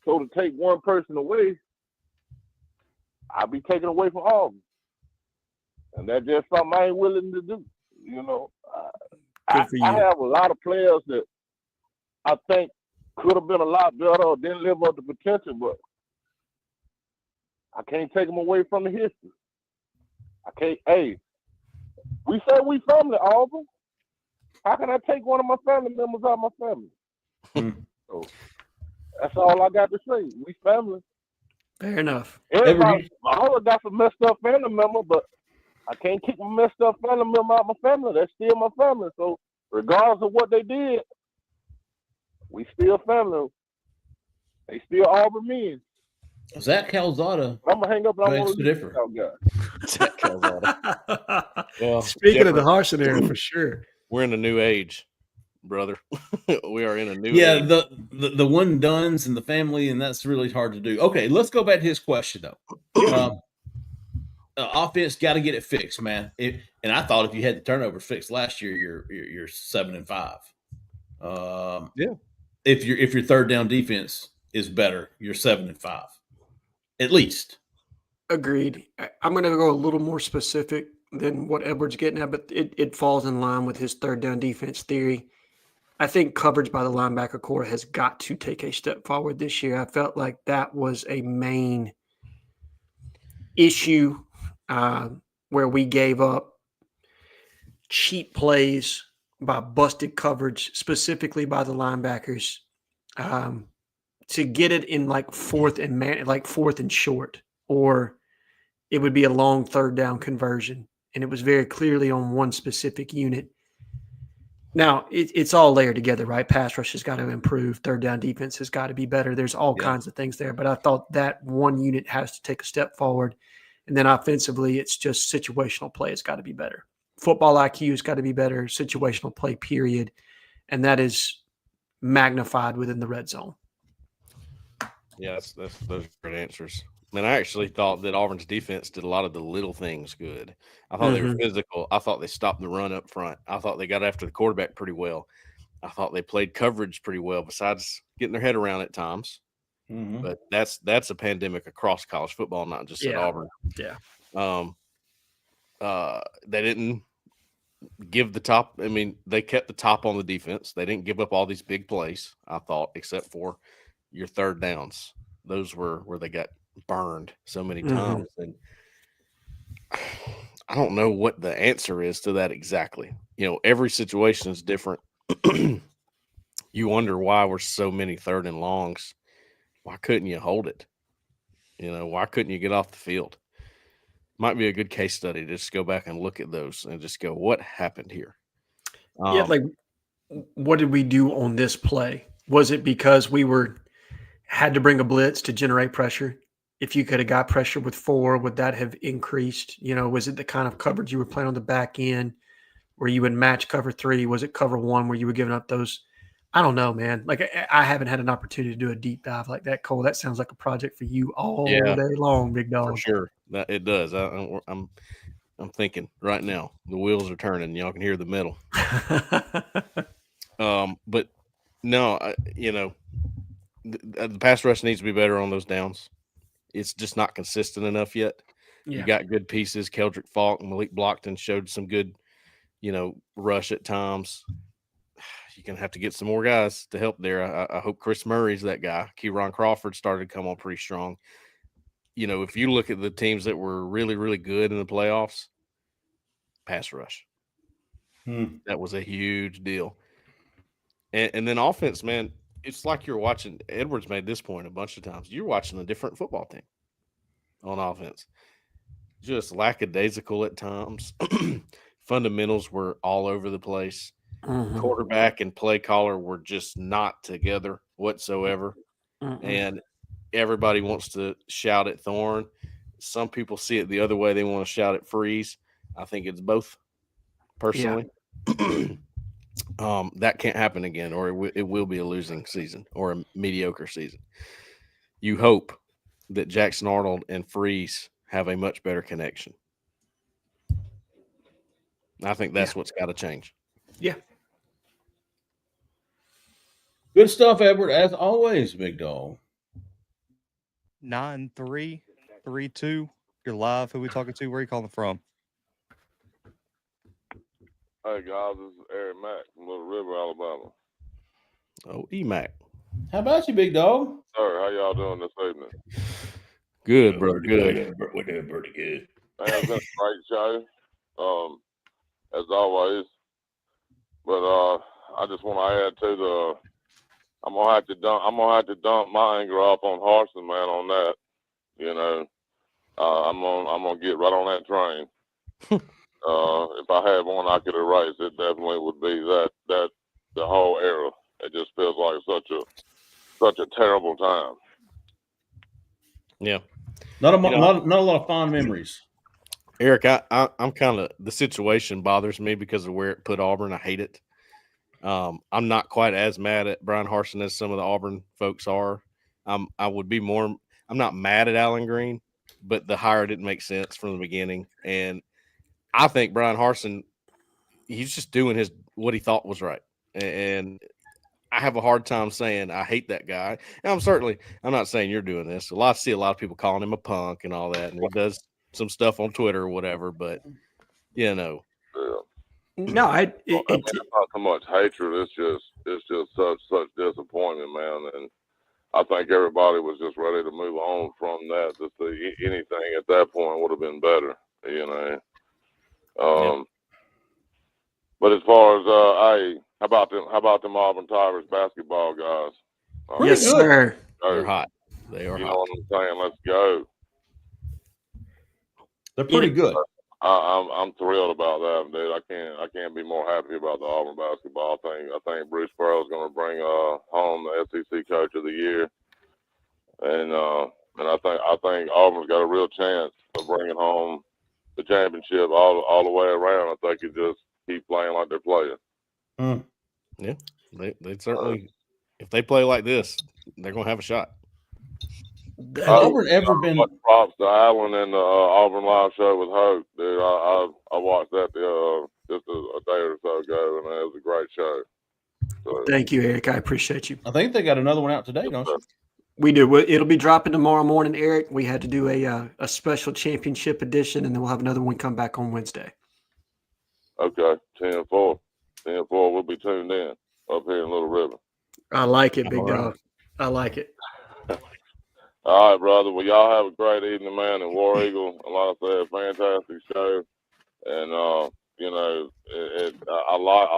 So to take one person away, I'll be taken away from Auburn. And that's just something I ain't willing to do. You know, I have a lot of players that I think could have been a lot better or didn't live up to potential, but I can't take them away from the history. I can't. Hey, we say we family, Auburn. How can I take one of my family members out of my family? So that's all I got to say. We family. Fair enough. Everybody, all of got some messed up family member, but I can't kick my messed up family member out of my family. That's still my family. So regardless of what they did, we still family. They still Auburn men. Zach Calzada. I'm gonna hang up and I want to different. Zach Calzada. Well, speaking of the Harsin era, for sure. We're in a new age, brother. We are in a new Yeah, age. the one dones and the family, and that's really hard to do. Okay, let's go back to his question though. Offense got to get it fixed, man. And I thought if you had the turnovers fixed last year, you're 7-5. Yeah. If your third down defense is better, you're 7-5, at least. Agreed. I'm going to go a little more specific than what Edward's getting at, but it falls in line with his third down defense theory. I think coverage by the linebacker core has got to take a step forward this year. I felt like that was a main issue where we gave up cheap plays by busted coverage, specifically by the linebackers, to get it in like fourth and short, or it would be a long third down conversion. And it was very clearly on one specific unit. Now, it's all layered together, right? Pass rush has got to improve. Third down defense has got to be better. There's all kinds of things there. But I thought that one unit has to take a step forward. And then offensively, it's just situational play has got to be better. Football IQ has got to be better. Situational play, period. And that is magnified within the red zone. Yeah, those are great answers. I mean, I actually thought that Auburn's defense did a lot of the little things good. I thought they were physical. I thought they stopped the run up front. I thought they got after the quarterback pretty well. I thought they played coverage pretty well, besides getting their head around at times. Mm-hmm. But that's a pandemic across college football, not just at Auburn. Yeah. They didn't give the top. I mean, they kept the top on the defense. They didn't give up all these big plays, I thought, except for your third downs. Those were where they got burned so many times. And I don't know what the answer is to that exactly. You know, every situation is different. You wonder why we're so many third and longs. Why couldn't you hold it? You know, why couldn't you get off the field? Might be a good case study to just go back and look at those and just go, what happened here? Like, what did we do on this play? Was it because we had to bring a blitz to generate pressure? If you could have got pressure with 4, would that have increased? You know, was it the kind of coverage you were playing on the back end? where you would match cover 3? Was it cover 1 where you were giving up those? I don't know, man. Like I haven't had an opportunity to do a deep dive like that, Cole. That sounds like a project for you all day long, big dog. For sure, it does. I'm thinking right now. The wheels are turning. Y'all can hear the metal. But no, the pass rush needs to be better on those downs. It's just not consistent enough yet. Yeah. You got good pieces. Keldrick Falk and Malik Blockton showed some good, rush at times. You're going to have to get some more guys to help there. I hope Chris Murray's that guy. Kieron Crawford started to come on pretty strong. If you look at the teams that were really, really good in the playoffs, pass rush. That was a huge deal. And then offense, man, it's like you're watching – Edwards made this point a bunch of times. You're watching a different football team on offense. Just lackadaisical at times. Fundamentals were all over the place. Mm-hmm. Quarterback and play caller were just not together whatsoever. Mm-mm. And everybody wants to shout at Thorne. Some people see it the other way. They want to shout at Freeze. I think it's both, personally. Yeah. That can't happen again, or it will be a losing season or a mediocre season. You hope that Jackson Arnold and Freeze have a much better connection. I think that's what's got to change. Yeah. Good stuff, Edward, as always, big dog. 9-3, 3-2. You're live. Who we talking to? Where are you calling from? Hey, guys, this is Eric Mack from Little River, Alabama. Oh, E-Mac. How about you, big dog? Sir, how y'all doing this evening? Good, brother. Good. We're doing pretty good. Man, it's been a great show, as always. But I just want to add to I'm gonna have to dump my anger off on Harsin, man, on that. I'm gonna get right on that train. If I had one I could erase, it definitely would be that the whole era. It just feels like such a terrible time. Yeah. Not a lot of fond memories. Eric, I'm kind of, the situation bothers me because of where it put Auburn. I hate it. I'm not quite as mad at Brian Harsin as some of the Auburn folks are. I'm not mad at Allen Green, but the hire didn't make sense from the beginning. And I think Brian Harsin, he's just doing what he thought was right. And I have a hard time saying I hate that guy. And I'm not saying you're doing this. I see a lot of people calling him a punk and all that, and he does some stuff on Twitter or whatever, but Yeah. No, it's not so much hatred. It's just such disappointment, man. And I think everybody was just ready to move on from that. Just anything at that point would have been better, But as far as how about them Auburn Tigers basketball guys? Yes, sir. They're hot. They are hot. You know what I'm saying? Let's go. They're pretty good. I'm thrilled about that, dude. I can't be more happy about the Auburn basketball. I think Bruce Pearl is going to bring home the SEC Coach of the Year, and I think Auburn's got a real chance of bringing home the championship all the way around. I think it just keep playing like they're playing. Yeah, they certainly, if they play like this, they're going to have a shot. Has Auburn ever been? Props to Allen and the Auburn Live Show with Hope, dude. I watched that just a day or so ago, and it was a great show. So, thank you, Eric. I appreciate you. I think they got another one out today, don't you? We do. It'll be dropping tomorrow morning, Eric. We had to do a special championship edition, and then we'll have another one come back on Wednesday. Okay, 10-4. 10-4. We'll be tuned in up here in Little River. I like it, big dog. I like it. All right, brother. Well, y'all have a great evening, man. And War Eagle, like I said, fantastic show. And I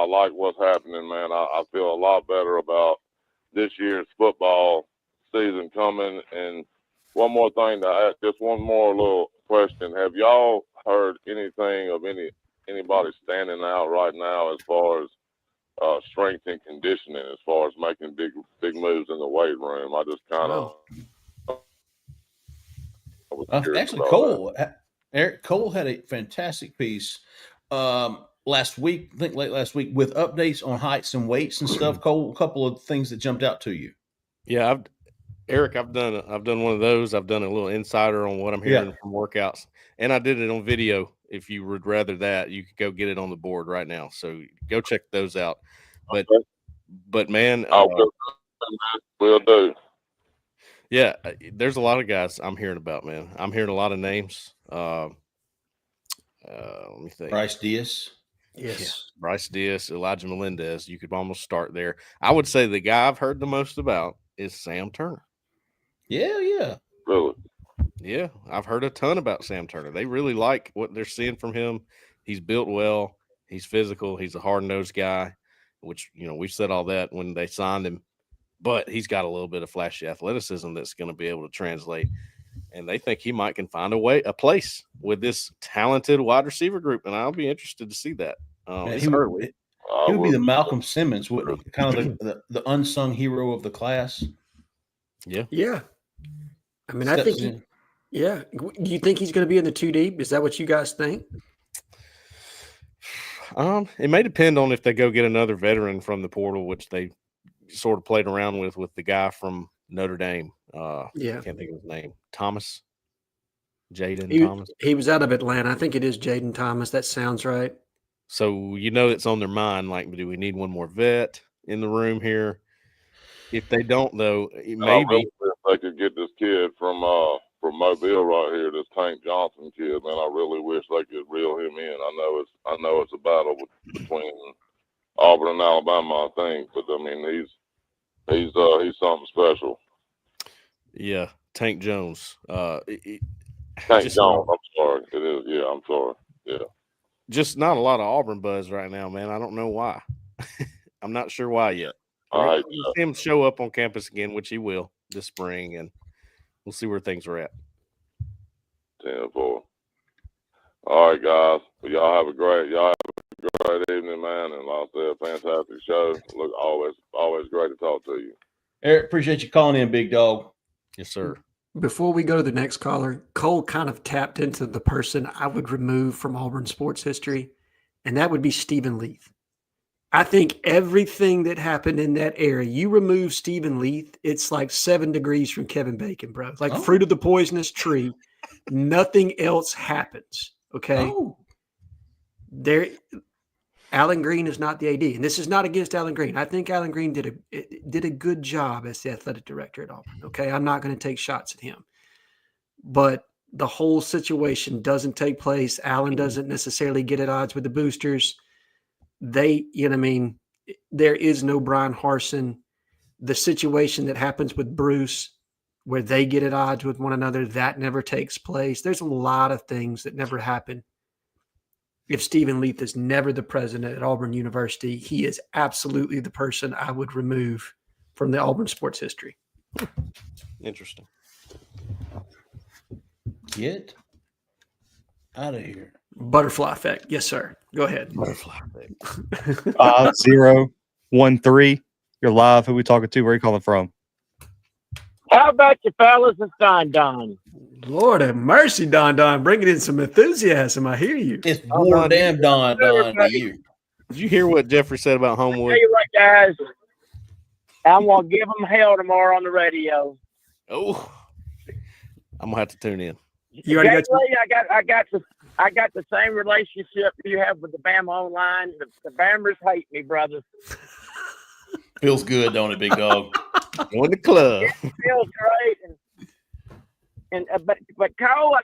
like what's happening, man. I feel a lot better about this year's football season coming. And one more thing to ask, just one more little question. Have y'all heard anything of anybody standing out right now as far as strength and conditioning, as far as making big moves in the weight room? I just kind of. Actually, Cole had a fantastic piece. last week, I think late last week, with updates on heights and weights and stuff. Cole, a couple of things that jumped out to you. Yeah, Eric, I've done one of those. I've done a little insider on what I'm hearing from workouts, and I did it on video. If you would rather that, you could go get it on the board right now. So go check those out. But man, will do. Yeah, there's a lot of guys I'm hearing about, man. I'm hearing a lot of names. Let me think. Bryce Diaz. Yes. Yeah. Bryce Diaz, Elijah Melendez. You could almost start there. I would say the guy I've heard the most about is Sam Turner. Yeah. Really? Yeah, I've heard a ton about Sam Turner. They really like what they're seeing from him. He's built well. He's physical. He's a hard-nosed guy, which, we've said all that when they signed him. But he's got a little bit of flashy athleticism that's going to be able to translate. And they think he might can find a place with this talented wide receiver group. And I'll be interested to see that. He would be the Malcolm Simmons, wouldn't he? Kind of the unsung hero of the class. Yeah. Yeah. I mean, I think do you think he's going to be in the 2 deep? Is that what you guys think? It may depend on if they go get another veteran from the portal, which they sort of played around with the guy from Notre Dame. I can't think of his name. Thomas. Thomas. He was out of Atlanta. I think it is Jaden Thomas. That sounds right. So it's on their mind. Like, do we need one more vet in the room here? If they don't, though, maybe if they could get this kid from Mobile right here, this Tank Johnson kid, man, I really wish they could reel him in. I know it's a battle between Auburn and Alabama, I think, but I mean he's something special. Yeah, Tank Jones. Tank Jones. I'm sorry. It is. Yeah, I'm sorry. Yeah. Just not a lot of Auburn buzz right now, man. I don't know why. I'm not sure why yet. We'll see him show up on campus again, which he will this spring, and we'll see where things are at. 10-4. All right, guys. Well, y'all have a great evening, man. And like I said, fantastic show. Look, always great to talk to you. Eric, appreciate you calling in, big dog. Yes, sir. Before we go to the next caller, Cole kind of tapped into the person I would remove from Auburn sports history, and that would be Stephen Leith. I think everything that happened in that era, you remove Stephen Leith, it's like 7 degrees from Kevin Bacon, bro. Like fruit of the poisonous tree. Nothing else happens. Okay. Alan Green is not the AD, and this is not against Alan Green. I think Alan Green did a good job as the athletic director at Auburn. Okay. I'm not going to take shots at him, but the whole situation doesn't take place. Alan doesn't necessarily get at odds with the boosters. There is no Brian Harsin. The situation that happens with Bruce, where they get at odds with one another, that never takes place. There's a lot of things that never happen. If Stephen Leith is never the president at Auburn University, he is absolutely the person I would remove from the Auburn sports history. Interesting. Get out of here. Butterfly effect. Yes, sir. Go ahead. Butterfly effect. 5013. You're live. Who we talking to? Where are you calling from? How about you fellas and Don? Lord have mercy, Don. Bringing in some enthusiasm. I hear you. It's more damn Don to you. Did you hear what Jeffrey said about Homewood? Tell you what, guys, I'm gonna give them hell tomorrow on the radio. Oh, I'm gonna have to tune in. You already I got the same relationship you have with the Bama online. The Bammers hate me, brother. Feels good, don't it, big dog? Go in the club. It feels great. But Cole, I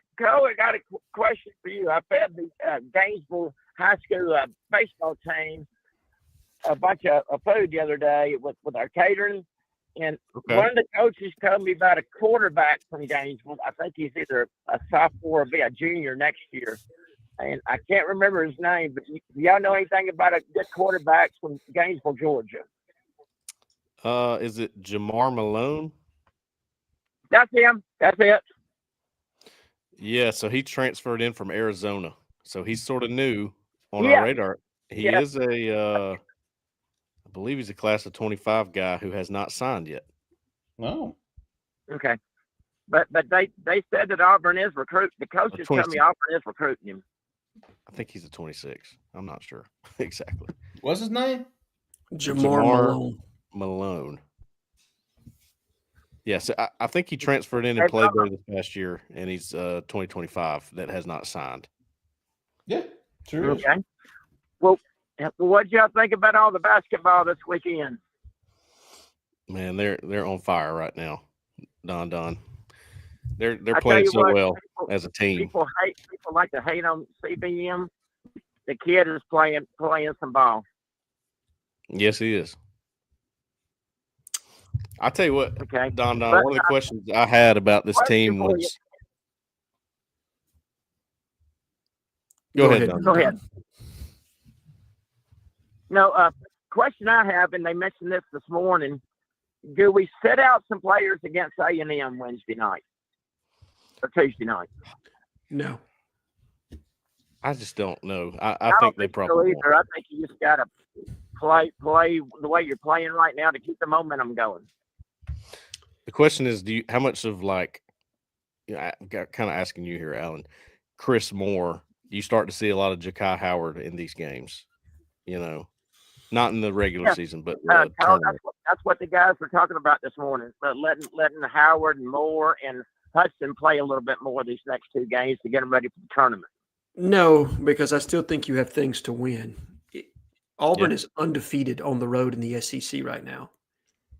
got a question for you. I fed the Gainesville High School baseball team a bunch of food the other day with our catering. And one of the coaches told me about a quarterback from Gainesville. I think he's either a sophomore or be a junior next year. And I can't remember his name, but y'all know anything about a good quarterback from Gainesville, Georgia? Is it Jamar Malone? That's him. That's it. Yeah, so he transferred in from Arizona. So he's sort of new on our radar. He is I believe he's a class of 25 guy who has not signed yet. Oh. Okay. But they said that Auburn is recruiting. The coaches tell me Auburn is recruiting him. I think he's a 26. I'm not sure exactly. What's his name? Jamar Malone. Yes, I think he transferred in and played there this past year, and he's 2025 that has not signed. Yeah, true. Okay. Well, what y'all think about all the basketball this weekend? Man, they're on fire right now. Don. They're playing so well as a team. People like to hate on CBM. The kid is playing some ball. Yes, he is. I'll tell you what, Okay. Don, one of the questions I had about this team was Go ahead. Go ahead. No, question I have, and they mentioned this morning, do we set out some players against A&M Wednesday night or Tuesday night? No. I just don't know. I think they probably either. I think you just got to play the way you're playing right now to keep the momentum going. The question is, how much of I'm kind of asking you here, Alan, Chris Moore, you start to see a lot of Ja'Kai Howard in these games, not in the regular season, but that's what the guys were talking about this morning. But letting Howard and Moore and Hudson play a little bit more these next two games to get them ready for the tournament. No, because I still think you have things to win. Auburn is undefeated on the road in the SEC right now.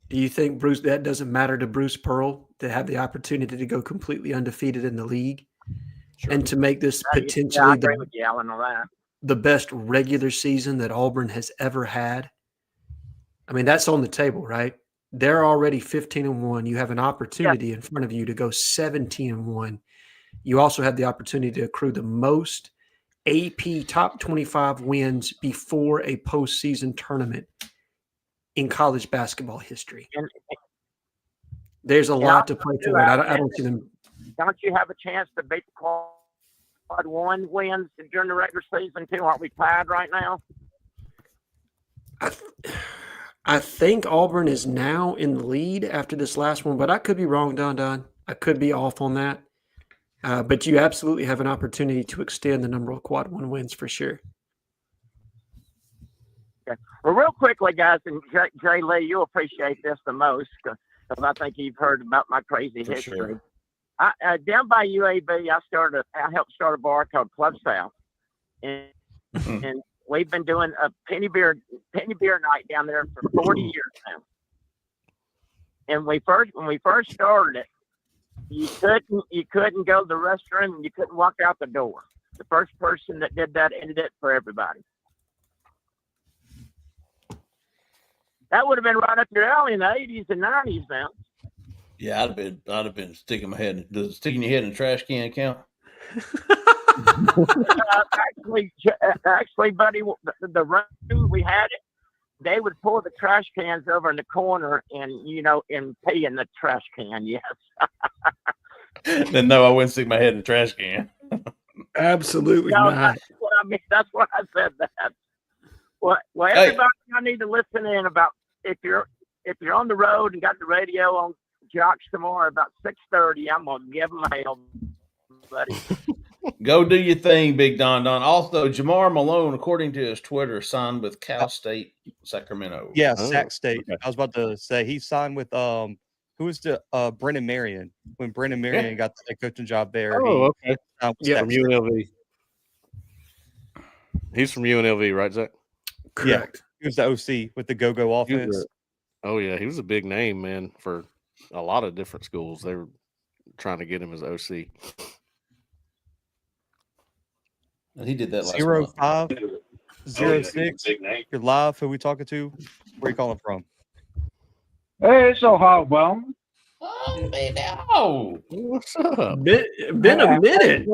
Do you think, Bruce, that doesn't matter to Bruce Pearl to have the opportunity to go completely undefeated in the league and to make this potentially the best regular season that Auburn has ever had? I mean, that's on the table, right? They're already 15-1. You have an opportunity in front of you to go 17-1. You also have the opportunity to accrue the most AP top 25 wins before a postseason tournament in college basketball history. There's a lot to play for. I don't see them. Don't you have a chance to beat the quad one wins during the regular season too? Aren't we tied right now? I think Auburn is now in the lead after this last one, but I could be wrong, Don. I could be off on that. But you absolutely have an opportunity to extend the number of quad one wins for sure. Okay. Well, real quickly, guys, and Jay Lee, you'll appreciate this the most because I think you've heard about my crazy history. Sure. Down by UAB, I helped start a bar called Club South, and we've been doing a penny beer night down there for 40 years now. And when we first started it, you couldn't go to the restroom and you couldn't walk out the door. The first person that did that ended it for everybody. That would have been right up your alley in the 80s and 90s now. Yeah, I'd have been sticking your head in the trash can count? Actually, buddy, the room we had it, they would pull the trash cans over in the corner and pee in the trash can. Yes. Then no, I wouldn't stick my head in the trash can. Absolutely not. That's what I mean. That's why I said that. Well, everybody, I need to listen in about if you're on the road and got the radio on Jocks tomorrow about 6:30. I'm gonna give them hell, buddy. Go do your thing, Big Don. Also, Jamar Malone, according to his Twitter, signed with Cal State Sacramento. Yeah, Sac State. Okay. I was about to say he signed with who was the Brennan Marion when Brennan Marion got the head coaching job there. Oh, okay. From UNLV. He's from UNLV, right, Zach? Correct. Yeah, he was the OC with the go-go offense. He was a big name, man, for a lot of different schools. They were trying to get him as OC. And he did that last 0506. You're live. Who are we talking to? Where are you calling from? Hey, it's Ohio. Oh, man. What's up? Been a minute.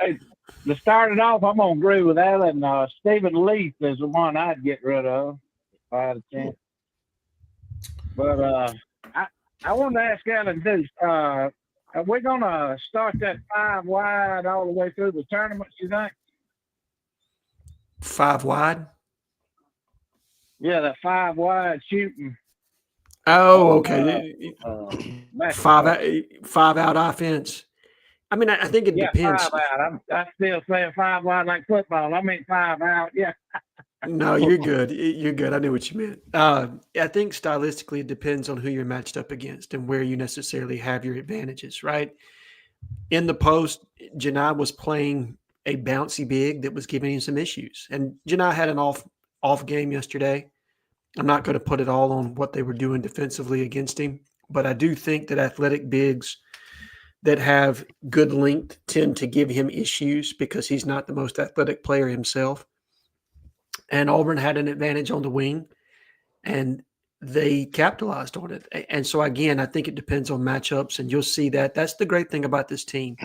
Hey, to start it off, I'm going to agree with Alan. Stephen Leaf is the one I'd get rid of if I had a chance. But I wanted to ask Alan this. Are we going to start that 5 wide all the way through the tournament, you think? 5 wide? Yeah, that 5 wide shooting. Oh, okay. 5 out offense. I mean, I think it depends. 5 out. I'm still saying 5 out like football. I mean 5 out. Yeah. No, you're good. You're good. I knew what you meant. I think stylistically it depends on who you're matched up against and where you necessarily have your advantages, right? In the post, Janai was playing a bouncy big that was giving him some issues. And Janai had an off game yesterday. I'm not going to put it all on what they were doing defensively against him, but I do think that athletic bigs that have good length tend to give him issues because he's not the most athletic player himself. And Auburn had an advantage on the wing, and they capitalized on it. And so, again, I think it depends on matchups, and you'll see that. That's the great thing about this team.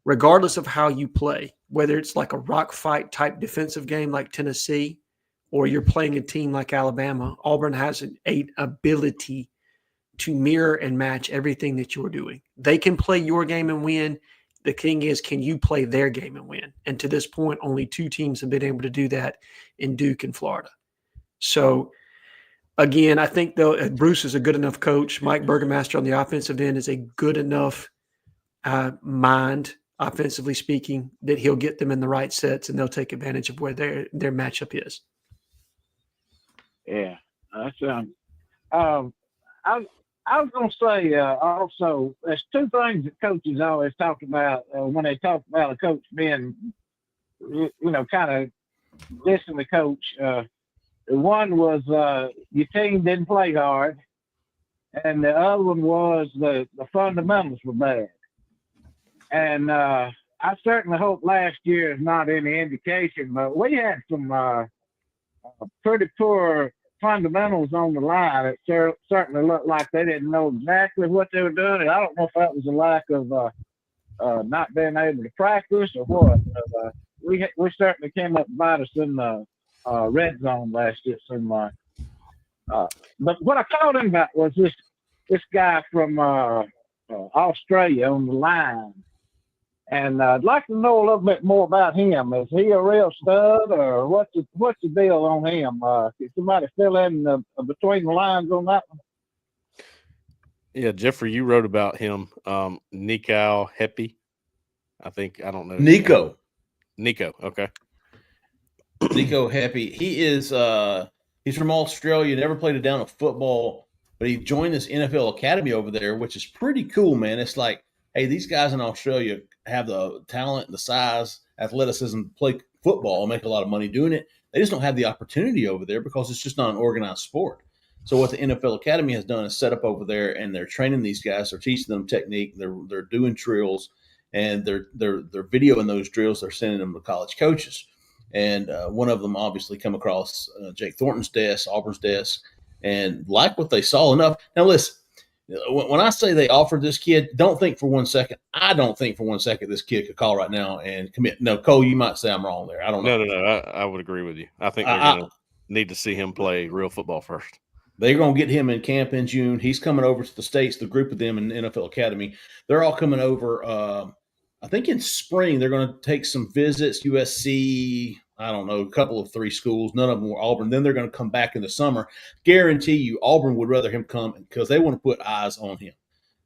Regardless of how you play, whether it's like a rock fight type defensive game like Tennessee, or you're playing a team like Alabama, Auburn has an ability to mirror and match everything that you're doing. They can play your game and win. The thing is, can you play their game and win? And to this point, only 2 teams have been able to do that in Duke and Florida. So, again, I think though Bruce is a good enough coach. Mike Burgermaster on the offensive end is a good enough mind, offensively speaking, that he'll get them in the right sets and they'll take advantage of where their matchup is. Yeah, that's I was going to say also, there's 2 things that coaches always talk about when they talk about a coach being, kind of dissing the coach. One was your team didn't play hard, and the other one was the fundamentals were bad. And I certainly hope last year is not any indication, but we had some pretty poor fundamentals on the line. It certainly looked like they didn't know exactly what they were doing. And I don't know if that was a lack of not being able to practice or what. But, we certainly came up by us in the red zone last year. But what I called him about was this guy from Australia on the line. And I'd like to know a little bit more about him. Is he a real stud, or what's the deal on him? Can somebody fill in between the lines on that one? Yeah, Jeffrey, you wrote about him. Nico Heppy. I don't know. Nico, okay. Nico Heppy. He is he's from Australia, never played a down of football, but he joined this NFL academy over there, which is pretty cool, man. It's like, hey, these guys in Australia have the talent, the size, athleticism, play football, make a lot of money doing it. They just don't have the opportunity over there because it's just not an organized sport. So what the NFL Academy has done is set up over there, and they're training these guys. They're teaching them technique. They're doing drills, and they're videoing those drills. They're sending them to college coaches. And one of them obviously come across Jake Thornton's desk, Auburn's desk, and like what they saw enough. Now, listen, when I say they offered this kid, don't think for 1 second. I don't think for 1 second this kid could call right now and commit. No, Cole, you might say I'm wrong there. I don't know. No. I would agree with you. I think they're going to need to see him play real football first. They're going to get him in camp in June. He's coming over to the States, the group of them in the NFL Academy. They're all coming over, I think in spring. They're going to take some visits, USC, I don't know, a couple of 3 schools. None of them were Auburn. Then they're going to come back in the summer. Guarantee you Auburn would rather him come because they want to put eyes on him.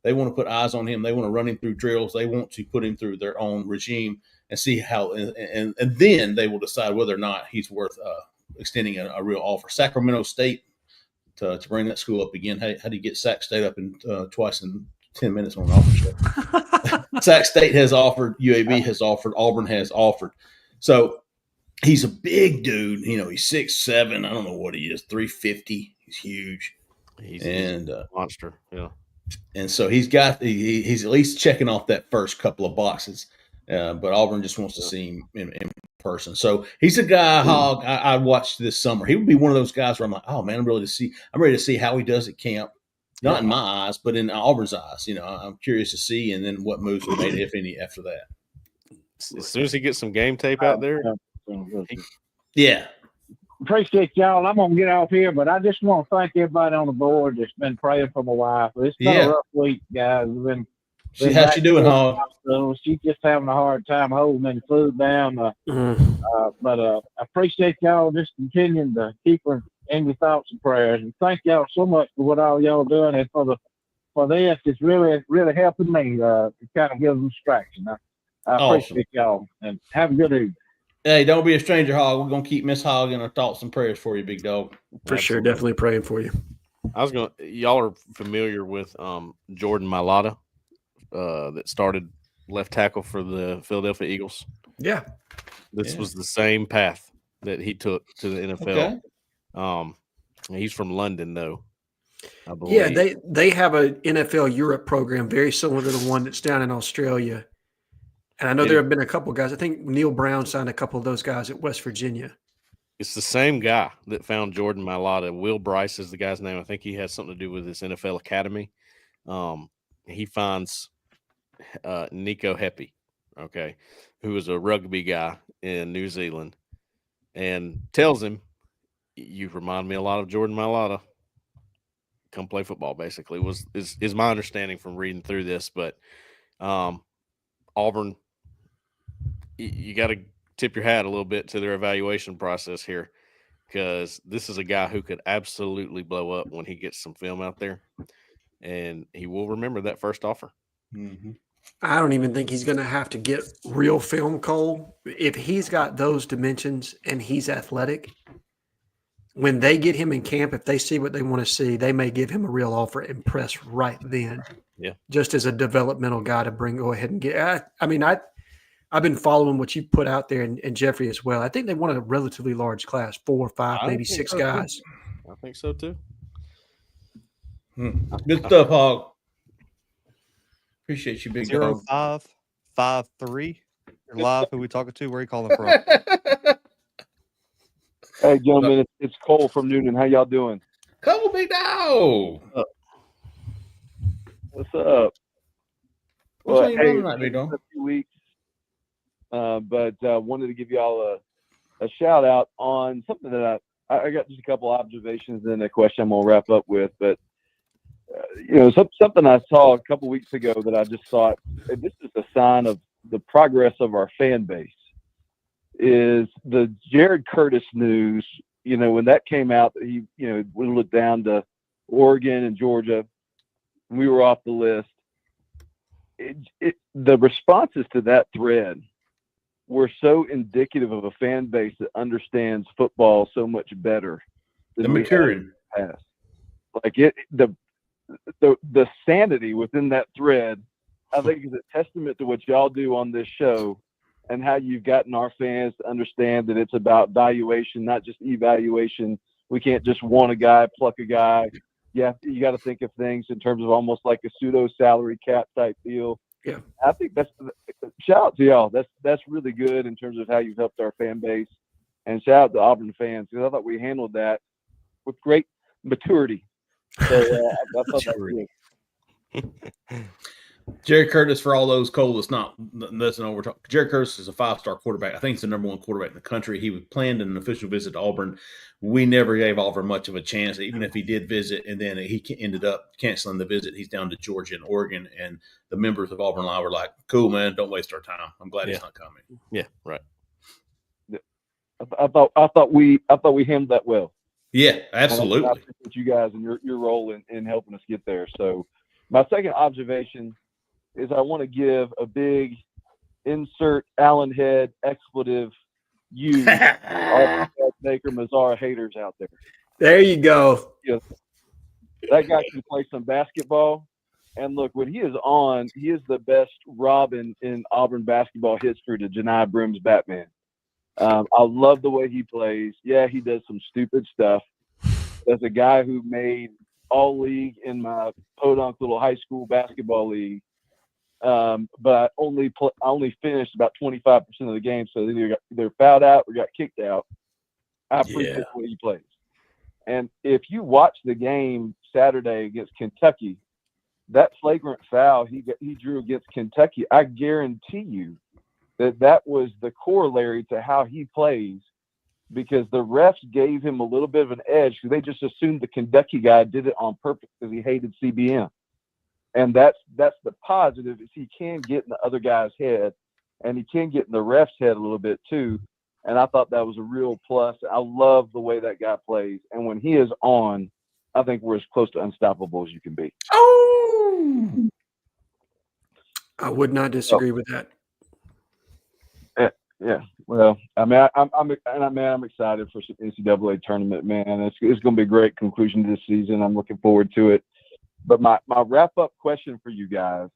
They want to put eyes on him. They want to run him through drills. They want to put him through their own regime and see how – and then they will decide whether or not he's worth extending a real offer. Sacramento State, to bring that school up again. How do you get Sac State up in twice in 10 minutes on an offer show? Sac State has offered, UAB has offered, Auburn has offered. So he's a big dude. He's 6'7". I don't know what he is, 350. He's huge. He's a monster. Yeah. And so he's at least checking off that first couple of boxes. But Auburn just wants to see him in person. So he's a guy, Hog, I watched this summer. He would be one of those guys where I'm like, oh man, I'm ready to see how he does at camp. Not in my eyes, but in Auburn's eyes. I'm curious to see, and then what moves are made, if any, after that. As soon as he gets some game tape out there. Yeah. Appreciate y'all. I'm going to get off here, but I just want to thank everybody on the board that's been praying for my wife. It's been a rough week, guys. How's she doing, Hog? She's just having a hard time holding any food down. But I appreciate y'all just continuing to keep her in your thoughts and prayers. And thank y'all so much for what all y'all doing and for for this. It's really, really helping me to kind of give them distraction. I appreciate y'all, and have a good evening. Hey, don't be a stranger, Hog. We're going to keep Miss Hog in our thoughts and prayers for you, big dog. For sure. Definitely praying for you. Y'all are familiar with Jordan Mailata that started left tackle for the Philadelphia Eagles? Yeah. This was the same path that he took to the NFL. Okay. He's from London, though, I believe. Yeah, they have an NFL Europe program very similar to the one that's down in Australia. And I know there have been a couple guys. I think Neil Brown signed a couple of those guys at West Virginia. It's the same guy that found Jordan Mailata. Will Bryce is the guy's name. I think he has something to do with his NFL academy. He finds Nico Heppy, who is a rugby guy in New Zealand, and tells him, "You remind me a lot of Jordan Mailata. Come play football." Basically, is my understanding from reading through this. But Auburn, you got to tip your hat a little bit to their evaluation process here, because this is a guy who could absolutely blow up when he gets some film out there, and he will remember that first offer. Mm-hmm. I don't even think he's going to have to get real film, Cole. If he's got those dimensions and he's athletic, when they get him in camp, if they see what they want to see, they may give him a real offer and press right then. Yeah. Just as a developmental guy to go ahead and get. I've been following what you put out there, and Jeffrey as well. I think they want a relatively large class, 4 or 5, maybe 6 guys. I think so too. Good stuff, Hog. Appreciate you, big dog. 0553. You're live. Who we talking to? Where are you calling from? Hey, gentlemen, it's Cole from Newton. How y'all doing? Cole, big dog. What's up? Well, Hey, big dog? a few weeks, but wanted to give y'all a shout out on something that I got just a couple observations and a question I'm gonna wrap up with. But something I saw a couple weeks ago that I just thought, hey, this is a sign of the progress of our fan base. Is the Jared Curtis news? When that came out, that he whittled it down to Oregon and Georgia, and we were off the list. The responses to that thread were so indicative of a fan base that understands football so much better than the maturity past. Like the sanity within that thread, I think, is a testament to what y'all do on this show and how you've gotten our fans to understand that it's about valuation, not just evaluation. We can't just want a guy, pluck a guy. Yeah, you got to think of things in terms of almost like a pseudo salary cap type deal. Yeah, I think that's shout out to y'all. That's really good in terms of how you've helped our fan base, and shout out to Auburn fans, because I thought we handled that with great maturity. So I thought that was good. Jerry Curtis, for all those, Cole, that's not nothing over talk. Jerry Curtis is a 5-star quarterback. I think he's the number 1 quarterback in the country. He was planned an official visit to Auburn. We never gave Auburn much of a chance, even if he did visit, and then he ended up canceling the visit. He's down to Georgia and Oregon, and the members of Auburn Live were like, "Cool, man, don't waste our time. I'm glad he's not coming." Yeah, right. I thought we handled that well. Yeah, absolutely. I appreciate you guys and your role in helping us get there. So, my second observation is I want to give a big insert Allen head expletive you our Baker Mazzara haters out there. There you go. That guy can play some basketball. And look, when he is on, he is the best Robin in Auburn basketball history to Janai Brim's Batman. I love the way he plays. Yeah, he does some stupid stuff. As a guy who made all league in my podunk little high school basketball league, but I only finished about 25% of the game, so they either fouled out or got kicked out. I appreciate the way he plays. And if you watch the game Saturday against Kentucky, that flagrant foul he drew against Kentucky, I guarantee you that was the corollary to how he plays, because the refs gave him a little bit of an edge because they just assumed the Kentucky guy did it on purpose because he hated CBM. And that's the positive, is he can get in the other guy's head, and he can get in the ref's head a little bit too. And I thought that was a real plus. I love the way that guy plays. And when he is on, I think we're as close to unstoppable as you can be. Oh, I would not disagree with that. Yeah. Well, I mean, I'm excited for some NCAA tournament, man. It's going to be a great conclusion to this season. I'm looking forward to it. But my wrap up question for you guys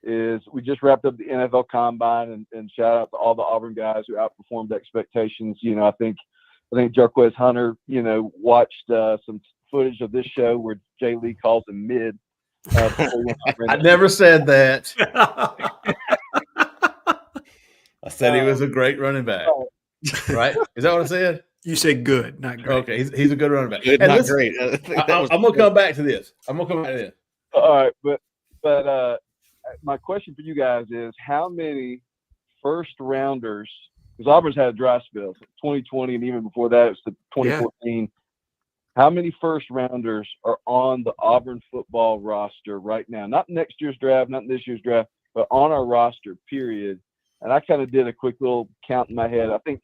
is: we just wrapped up the NFL Combine, and shout out to all the Auburn guys who outperformed expectations. You know, I think Jarquez Hunter, you know, watched some footage of this show where Jay Lee calls him mid. I never said that. I said he was a great running back. Right? Is that what I said? You said good, not great. Okay, he's a good running back. Good, and not listen, great. I'm gonna come back to this. All right, but my question for you guys is: how many first rounders? Because Auburn's had a dry spell, 2020, and even before that, it's the 2014. Yeah. How many first rounders are on the Auburn football roster right now? Not next year's draft, not this year's draft, but on our roster, period. And I kind of did a quick little count in my head. I think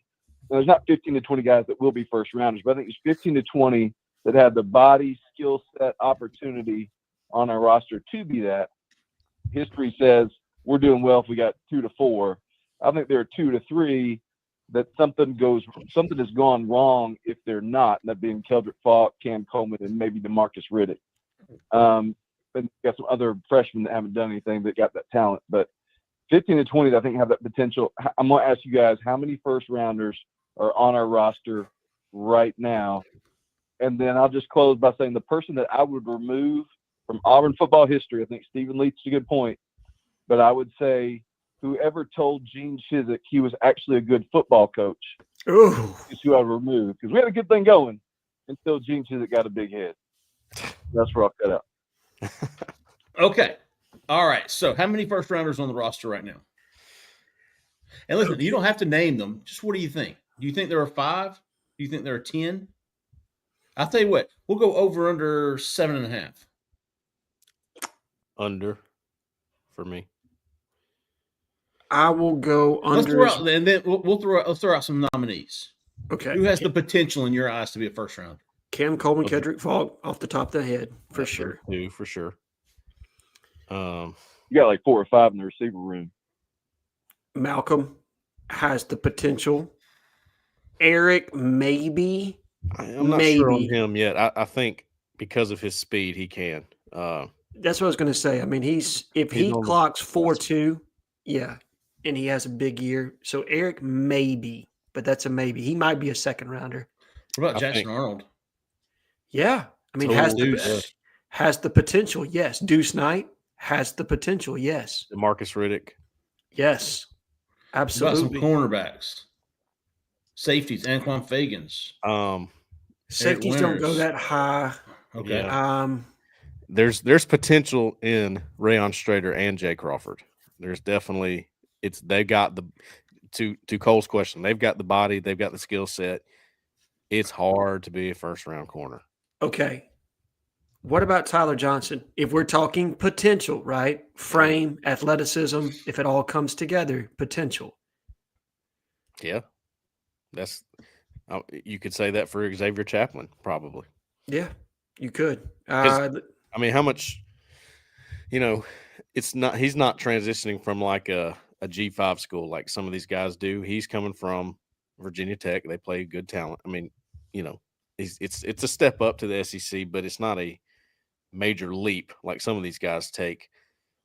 there's not 15 to 20 guys that will be first rounders, but I think there's 15 to 20 that have the body, skill set, opportunity on our roster to be that. History says we're doing well if we got 2 to 4. I think there are 2 to 3 that something has gone wrong if they're not, and that being Keldrick Falk, Cam Coleman, and maybe DeMarcus Riddick. And got some other freshmen that haven't done anything that got that talent, but 15 to 20, I think, have that potential. I'm going to ask you guys, how many first rounders are on our roster right now? And then I'll just close by saying the person that I would remove from Auburn football history, I think Stephen Leith's a good point, but I would say whoever told Gene Chizik he was actually a good football coach is who I would remove. Because we had a good thing going until Gene Chizik got a big head. That's where I'll cut out. Okay. All right. So how many first rounders on the roster right now? And listen, you don't have to name them. Just what do you think? Do you think there are 5? Do you think there are 10? I'll tell you what, we'll go over under 7.5. Under for me. I will go under. Let's throw out, and then let's throw out some nominees. Okay. Who has the potential in your eyes to be a first rounder? Cam Coleman, Keldrick Falk, off the top of the head, for sure. 2 for sure. You got like 4 or 5 in the receiver room. Malcolm has the potential. Eric, maybe. I'm not sure on him yet. I think because of his speed, he can. That's what I was going to say. I mean, if he clocks 4.2, yeah, and he has a big year. So Eric, maybe, but that's a maybe. He might be a second rounder. What about Jackson Arnold? Yeah, I mean, has the potential. Yes, Deuce Knight has the potential. Yes, DeMarcus Riddick. Yes, absolutely. What about some cornerbacks, safeties, Anquan Fagans. Safeties don't go that high. Okay. Yeah. There's potential in Rayon Strader and Jay Crawford. There's definitely they've got to Cole's question, they've got the body, they've got the skill set. It's hard to be a first round corner. Okay. What about Tyler Johnson? If we're talking potential, right? Frame, athleticism, if it all comes together, potential. Yeah. You could say that for Xavier Chaplin, probably. Yeah, you could. I mean, how much, he's not transitioning from like a G5 school like some of these guys do. He's coming from Virginia Tech. They play good talent. I mean, it's a step up to the SEC, but it's not a major leap like some of these guys take.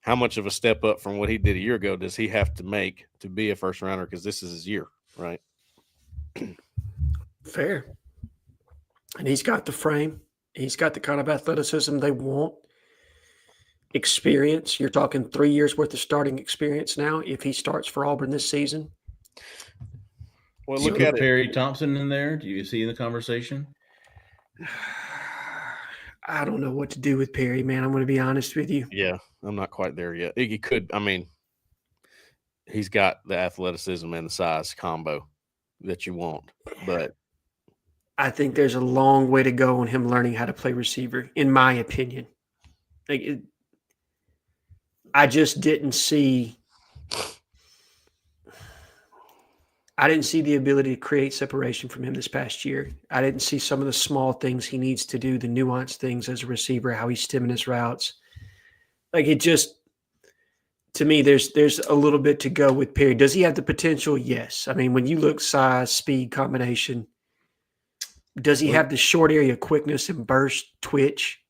How much of a step up from what he did a year ago does he have to make to be a first rounder? Because this is his year, right? Fair. And he's got the frame. He's got the kind of athleticism they want. Experience. You're talking 3 years worth of starting experience now if he starts for Auburn this season. Well, look at Perry Thompson in there. Do you see in the conversation? I don't know what to do with Perry, man. I'm going to be honest with you. Yeah, I'm not quite there yet. He could. I mean, he's got the athleticism and the size combo that you want, but I think there's a long way to go on him learning how to play receiver, in my opinion. I just didn't see the ability to create separation from him this past year. I didn't see some of the small things he needs to do, the nuanced things as a receiver, how he's stemming his routes. Like it just, to me, there's a little bit to go with Perry. Does he have the potential? Yes. I mean, when you look size, speed, combination, does he have the short area quickness and burst, twitch?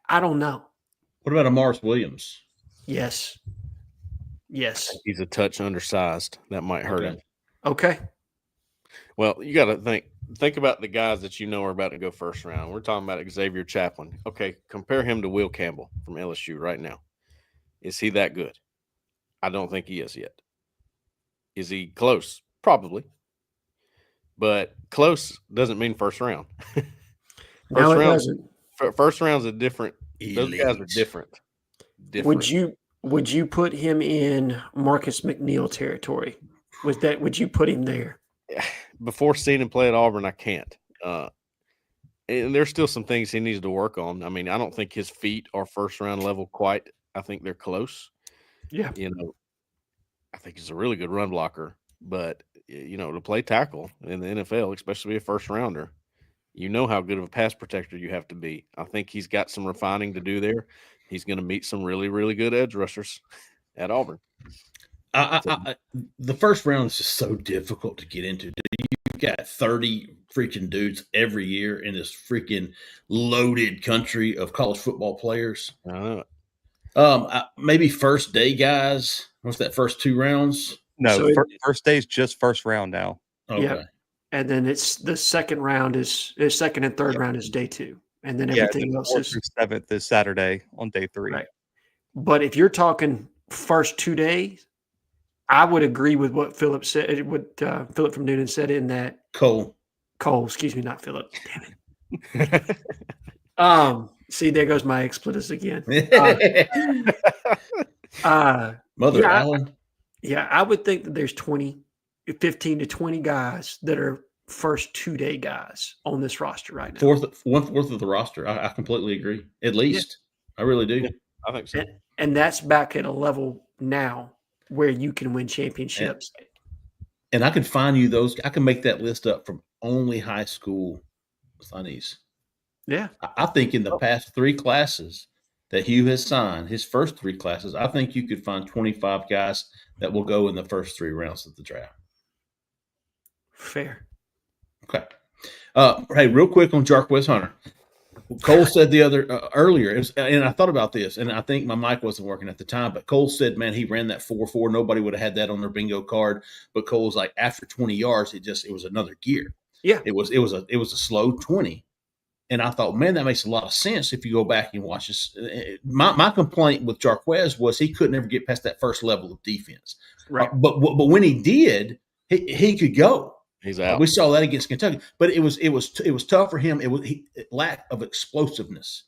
I don't know. What about Amaris Williams? Yes. He's a touch undersized. That might hurt him. Okay. Well, you got to think about the guys that you know are about to go first round. We're talking about Xavier Chaplin. Okay, compare him to Will Campbell from LSU right now. Is he that good? I don't think he is yet. Is he close? Probably. But close doesn't mean first round. First round's a different. Those guys are different. Would you put him in Marcus McNeil territory? Would you put him there? Before seeing him play at Auburn, I can't. And there's still some things he needs to work on. I mean, I don't think his feet are first round level quite. I think they're close. Yeah. I think he's a really good run blocker, but to play tackle in the NFL, especially a first rounder, how good of a pass protector you have to be. I think he's got some refining to do there. He's going to meet some really, really good edge rushers at Auburn. The first round is just so difficult to get into. You've got 30 freaking dudes every year in this freaking loaded country of college football players. Maybe first day guys. What's that, first 2 rounds? No, first day is just first round now. Okay. Yeah. And then it's the second and third round is day 2. And then everything else is 7th is Saturday on day 3. Right. But if you're talking first 2 days, I would agree with what Philip said, what Philip from Noonan said in that Cole, excuse me, not Philip. Damn it. See, there goes my expletives again. Mother Allen. I would think that there's 15 to 20 guys that are first 2 day guys on this roster right now. 1/4 of the roster. I completely agree. At least. I really do. Yeah, I think so. And that's back at a level now where you can win championships. And I can find you those. I can make that list up from only high school signees. Yeah. I think in the past 3 classes that Hugh has signed, his first 3 classes, I think you could find 25 guys that will go in the first 3 rounds of the draft. Fair. Okay. Hey, real quick on Jarquez Hunter. Cole said the other earlier, and I thought about this, and I think my mic wasn't working at the time, but Cole said, man, he ran that 4.4. Nobody would have had that on their bingo card. But Cole's like, after 20 yards, it was another gear. Yeah. It was a slow 20. And I thought, man, that makes a lot of sense if you go back and watch this. My complaint with Jarquez was he couldn't ever get past that first level of defense. Right. But when he did, he could go. He's out. We saw that against Kentucky, but it was tough for him. It was lack of explosiveness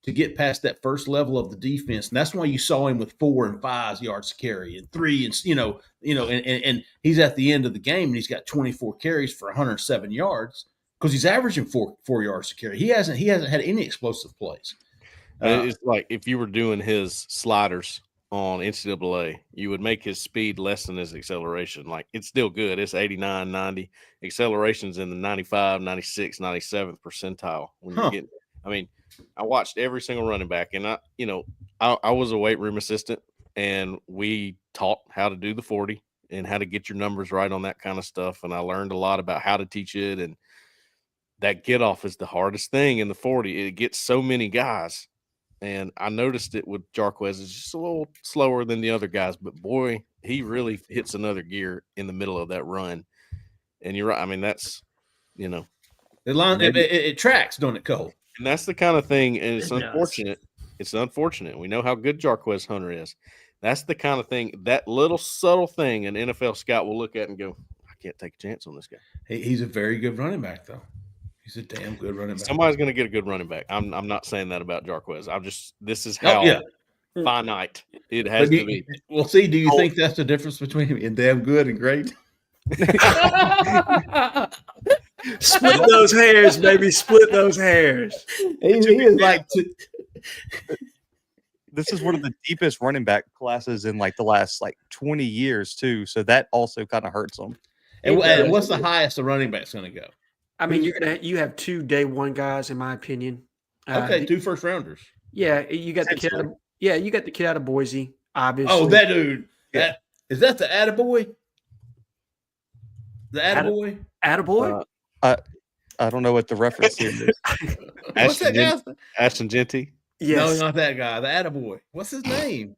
to get past that first level of the defense, and that's why you saw him with 4 and 5 yards carry and 3, and he's at the end of the game and he's got 24 carries for 107 yards because he's averaging 4 yards to carry. He hasn't had any explosive plays. It's like if you were doing his sliders on NCAA, you would make his speed less than his acceleration. Like, it's still good. It's 89, 90. Acceleration's in the 95, 96, 97th percentile. When you're getting, I mean, I watched every single running back, and I was a weight room assistant, and we taught how to do the 40 and how to get your numbers right on that kind of stuff. And I learned a lot about how to teach it. And that get off is the hardest thing in the 40. It gets so many guys. And I noticed it with Jarquez. It's just a little slower than the other guys, but boy, he really hits another gear in the middle of that run. And you're right. I mean, that's, it tracks, don't it, Cole? And that's the kind of thing, and it's unfortunate. It's unfortunate. We know how good Jarquez Hunter is. That's the kind of thing, that little subtle thing an NFL scout will look at and go, I can't take a chance on this guy. He's a very good running back, though. He's a damn good running back. Somebody's going to get a good running back. I'm not saying that about Jarquez. This is how finite it has to be. Well, see, do you think that's the difference between him and damn good and great? Split those hairs, baby. Split those hairs. He is like this is one of the deepest running back classes in like the last 20 years too. So that also kind of hurts them. And what's the highest the running back's going to go? I mean, you have 2 day 1 guys, in my opinion. Okay, 2 first rounders. Yeah, you got the kid. You got the kid out of Boise. Obviously. Oh, that dude. Yeah. Is that the Attaboy? The Attaboy? Attaboy? I don't know what the reference here is. What's that guy's? Ashton Genty? Yes. No, not that guy. The Attaboy. What's his name?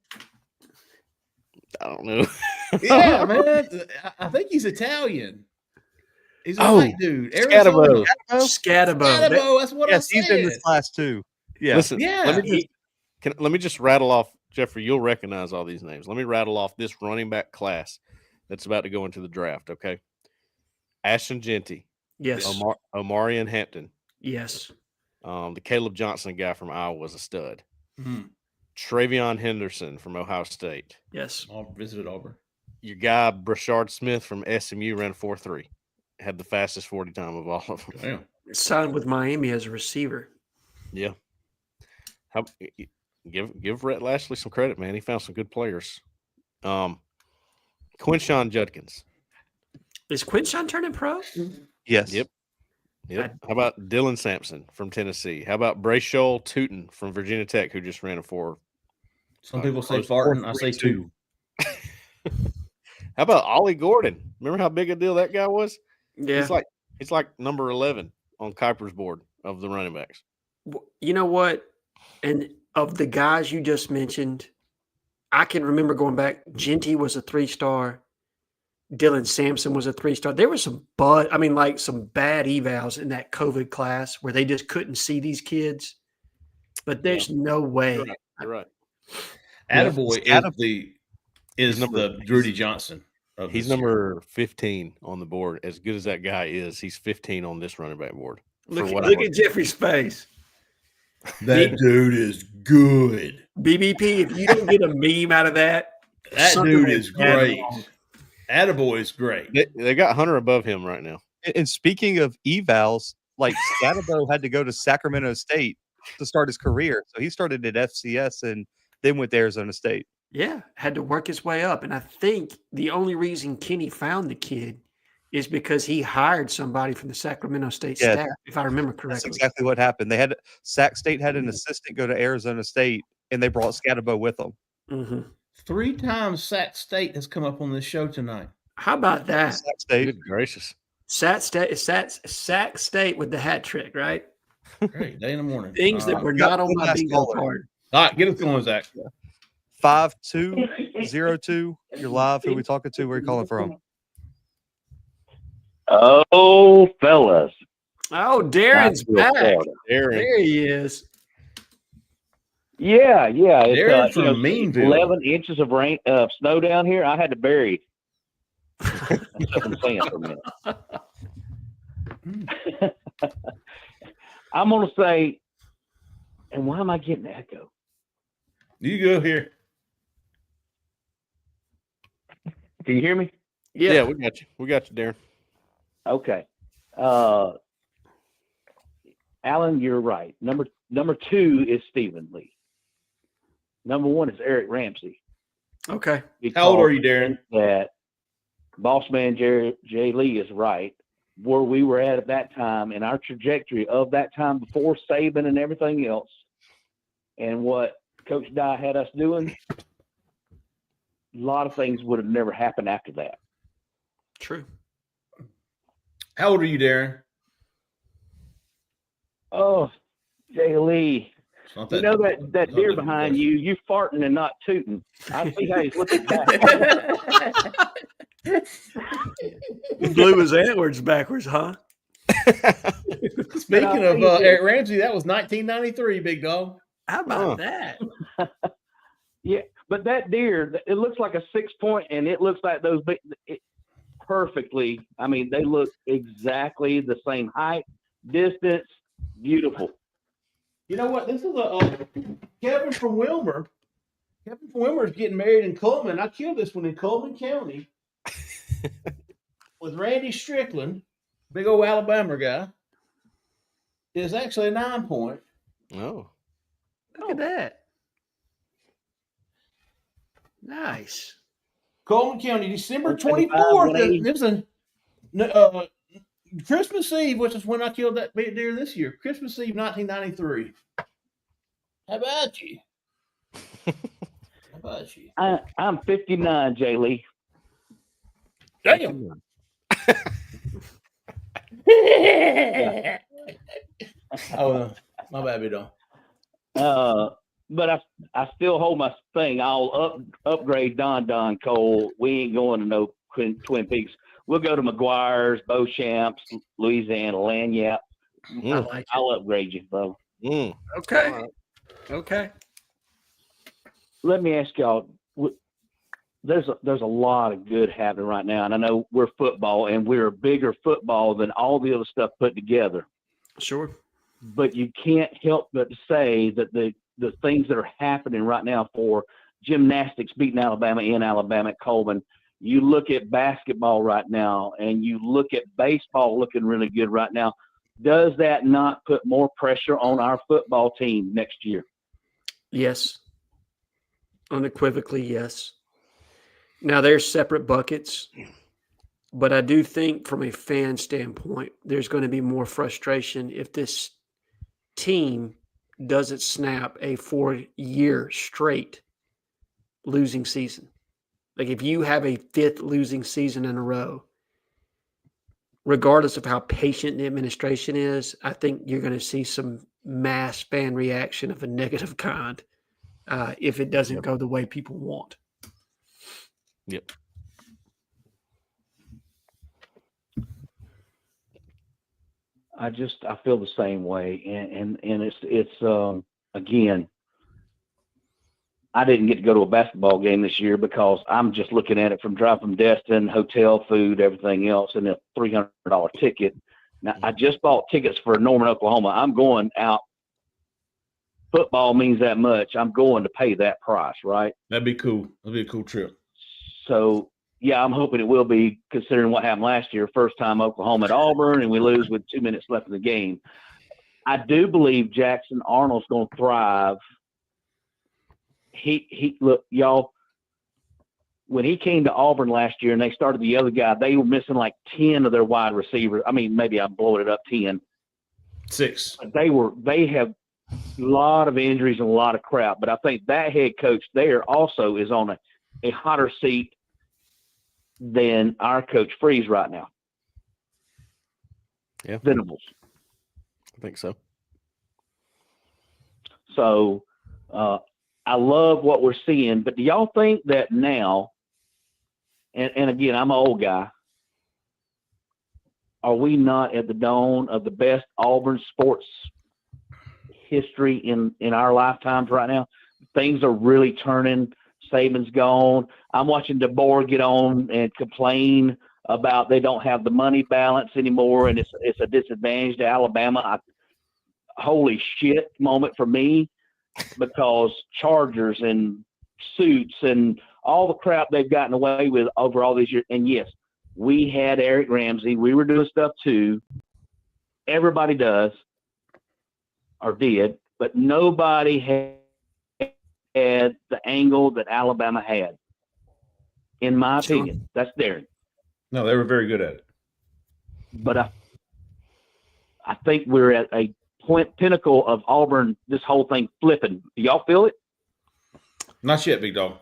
I don't know. Yeah, man. I think he's Italian. He's a white dude. Scatabo. Scatabo. That's what I said. He's in this class too. Yeah. Listen, Yeah. let me just rattle off, Jeffrey, you'll recognize all these names. Let me rattle off this running back class that's about to go into the draft, okay? Ashton Genty. Yes. Omarion Hampton. Yes. The Caleb Johnson guy from Iowa was a stud. Mm-hmm. Travion Henderson from Ohio State. Yes. I visited Auburn. Your guy, Brashard Smith from SMU, ran 4.3. Had the fastest 40 time of all of them. Damn. Signed with Miami as a receiver. Yeah. Give Rhett Lashley some credit, man. He found some good players. Quinshawn Judkins. Is Quinshawn turning pro? Yes. Yep. How about Dylan Sampson from Tennessee? How about Brayshaw Tootin from Virginia Tech, who just ran a 4? Some people say farting. I say 2. How about Ollie Gordon? Remember how big a deal that guy was? Yeah. He's like number 11 on Kuiper's board of the running backs. You know what? And of the guys you just mentioned, I can remember going back. Genty was a 3-star. Dylan Sampson was a 3-star. There was some bad evals in that COVID class where they just couldn't see these kids. But there's no way. You're right. Attaboy is the Rudy Johnson. He's number 15 on the board. As good as that guy is, he's 15 on this running back board. Look at Jeffrey's face. That dude is good. BBP, if you don't get a meme out of that dude is great. Attaboy is great. They got Hunter above him right now. And speaking of evals, like Scatabo had to go to Sacramento State to start his career. So he started at FCS and then went to Arizona State. Yeah, had to work his way up. And I think the only reason Kenny found the kid is because he hired somebody from the Sacramento State staff, if I remember correctly. That's exactly what happened. Sac State had an assistant go to Arizona State, and they brought Scatabo with them. Mm-hmm. 3 times Sac State has come up on this show tonight. How about that? Sac State. Good gracious. Sac State with the hat trick, right? Great day in the morning. Things that were not on my bingo card. All right, get us going, Zach. 5202. You're live. Who are we talking to? Where are you calling from? Oh, fellas. Oh, Darren's back. Darren. There he is. Yeah. Darren from Meanville. 11 inches of rain, snow down here. I had to bury some sand for a minute. I'm going to say, and why am I getting an echo? You go here. Can you hear me? Yeah, we got you. We got you, Darren. Okay. Alan, you're right. Number 2 is Stephen Lee. Number 1 is Eric Ramsey. Okay. How old are you, Darren? That boss man Jay Lee is right. Where we were at that time and our trajectory of that time before Saban and everything else, and what Coach Dye had us doing, a lot of things would have never happened after that. True. How old are you, Darren? Oh, Jay Lee. You know that deer behind you, you farting and not tooting. I see how he's looking back. He blew his antlers backwards, huh? Speaking of Eric Ramsey, that was 1993, big dog. How about that? Yeah, but that deer, it looks like a 6-point, and it looks like those big, perfectly. I mean, they look exactly the same height, distance, beautiful. You know what? This is a Kevin from Wilmer. Kevin from Wilmer is getting married in Coleman. I killed this one in Coleman County with Randy Strickland, big old Alabama guy. It's actually a 9-point. Oh. Look at that. Nice. Coleman County, December 24th. It was a Christmas Eve, which is when I killed that big deer this year. Christmas Eve, 1993. How about you? How about you? I'm 59, Jay Lee. Damn. Oh, my bad, Big Dog. But I still hold my thing. I'll upgrade Don Cole. We ain't going to no Twin Peaks. We'll go to McGuire's, Beauchamps, Louisiana, Lanyap. I'll upgrade you, bro. Okay. Right. Okay. Let me ask y'all. There's a lot of good happening right now, and I know we're football, and we're a bigger football than all the other stuff put together. Sure. But you can't help but to say that the things that are happening right now for gymnastics beating Alabama in Alabama at Coleman. You look at basketball right now, and you look at baseball looking really good right now. Does that not put more pressure on our football team next year? Yes. Unequivocally, yes. Now, there's separate buckets, but I do think from a fan standpoint, there's going to be more frustration if this team doesn't snap a 4-year straight losing season. Like if you have a 5th losing season in a row, regardless of how patient the administration is, I think you're going to see some mass fan reaction of a negative kind if it doesn't go the way people want. Yep. I feel the same way, and it's again, I didn't get to go to a basketball game this year because I'm just looking at it from driving from Destin, hotel, food, everything else, and a $300 ticket. Now, I just bought tickets for Norman, Oklahoma. I'm going out. Football means that much. I'm going to pay that price, right? That'd be cool. That'd be a cool trip. So, yeah, I'm hoping it will be, considering what happened last year, first time Oklahoma at Auburn, and we lose with 2 minutes left in the game. I do believe Jackson Arnold's going to thrive. He look, y'all, when he came to Auburn last year and they started the other guy, they were missing like 10 of their wide receivers. I mean, maybe I'm blowing it up 10. 6. They have a lot of injuries and a lot of crap, but I think that head coach there also is on a hotter seat than our coach Freeze right now. Yeah. Venables. I think so. So, I love what we're seeing, but do y'all think that now, and again, I'm an old guy, are we not at the dawn of the best Auburn sports history in our lifetimes right now? Things are really turning. Saban's gone. I'm watching DeBoer get on and complain about they don't have the money balance anymore, and it's a disadvantage to Alabama. Holy shit moment for me, because Chargers and suits and all the crap they've gotten away with over all these years. And yes, we had Eric Ramsey. We were doing stuff too. Everybody does or did, but nobody had the angle that Alabama had, in my opinion. That's Darren. No, they were very good at it. But I think we're at a pinnacle of Auburn, this whole thing flipping. Do y'all feel it? Not yet, Big Dog.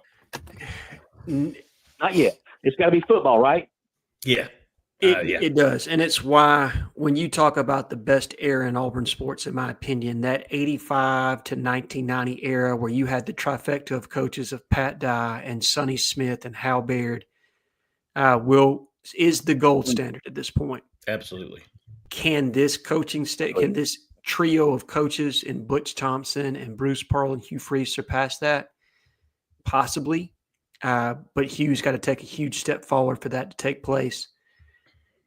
Not yet. It's got to be football, right? Yeah. It does. And it's why when you talk about the best era in Auburn sports, in my opinion, that 85 to 1990 era where you had the trifecta of coaches of Pat Dye and Sonny Smith and Hal Baird is the gold standard at this point. Absolutely. Can this coaching can this trio of coaches in Butch Thompson and Bruce Pearl and Hugh Freeze surpass that? Possibly. But Hugh's got to take a huge step forward for that to take place.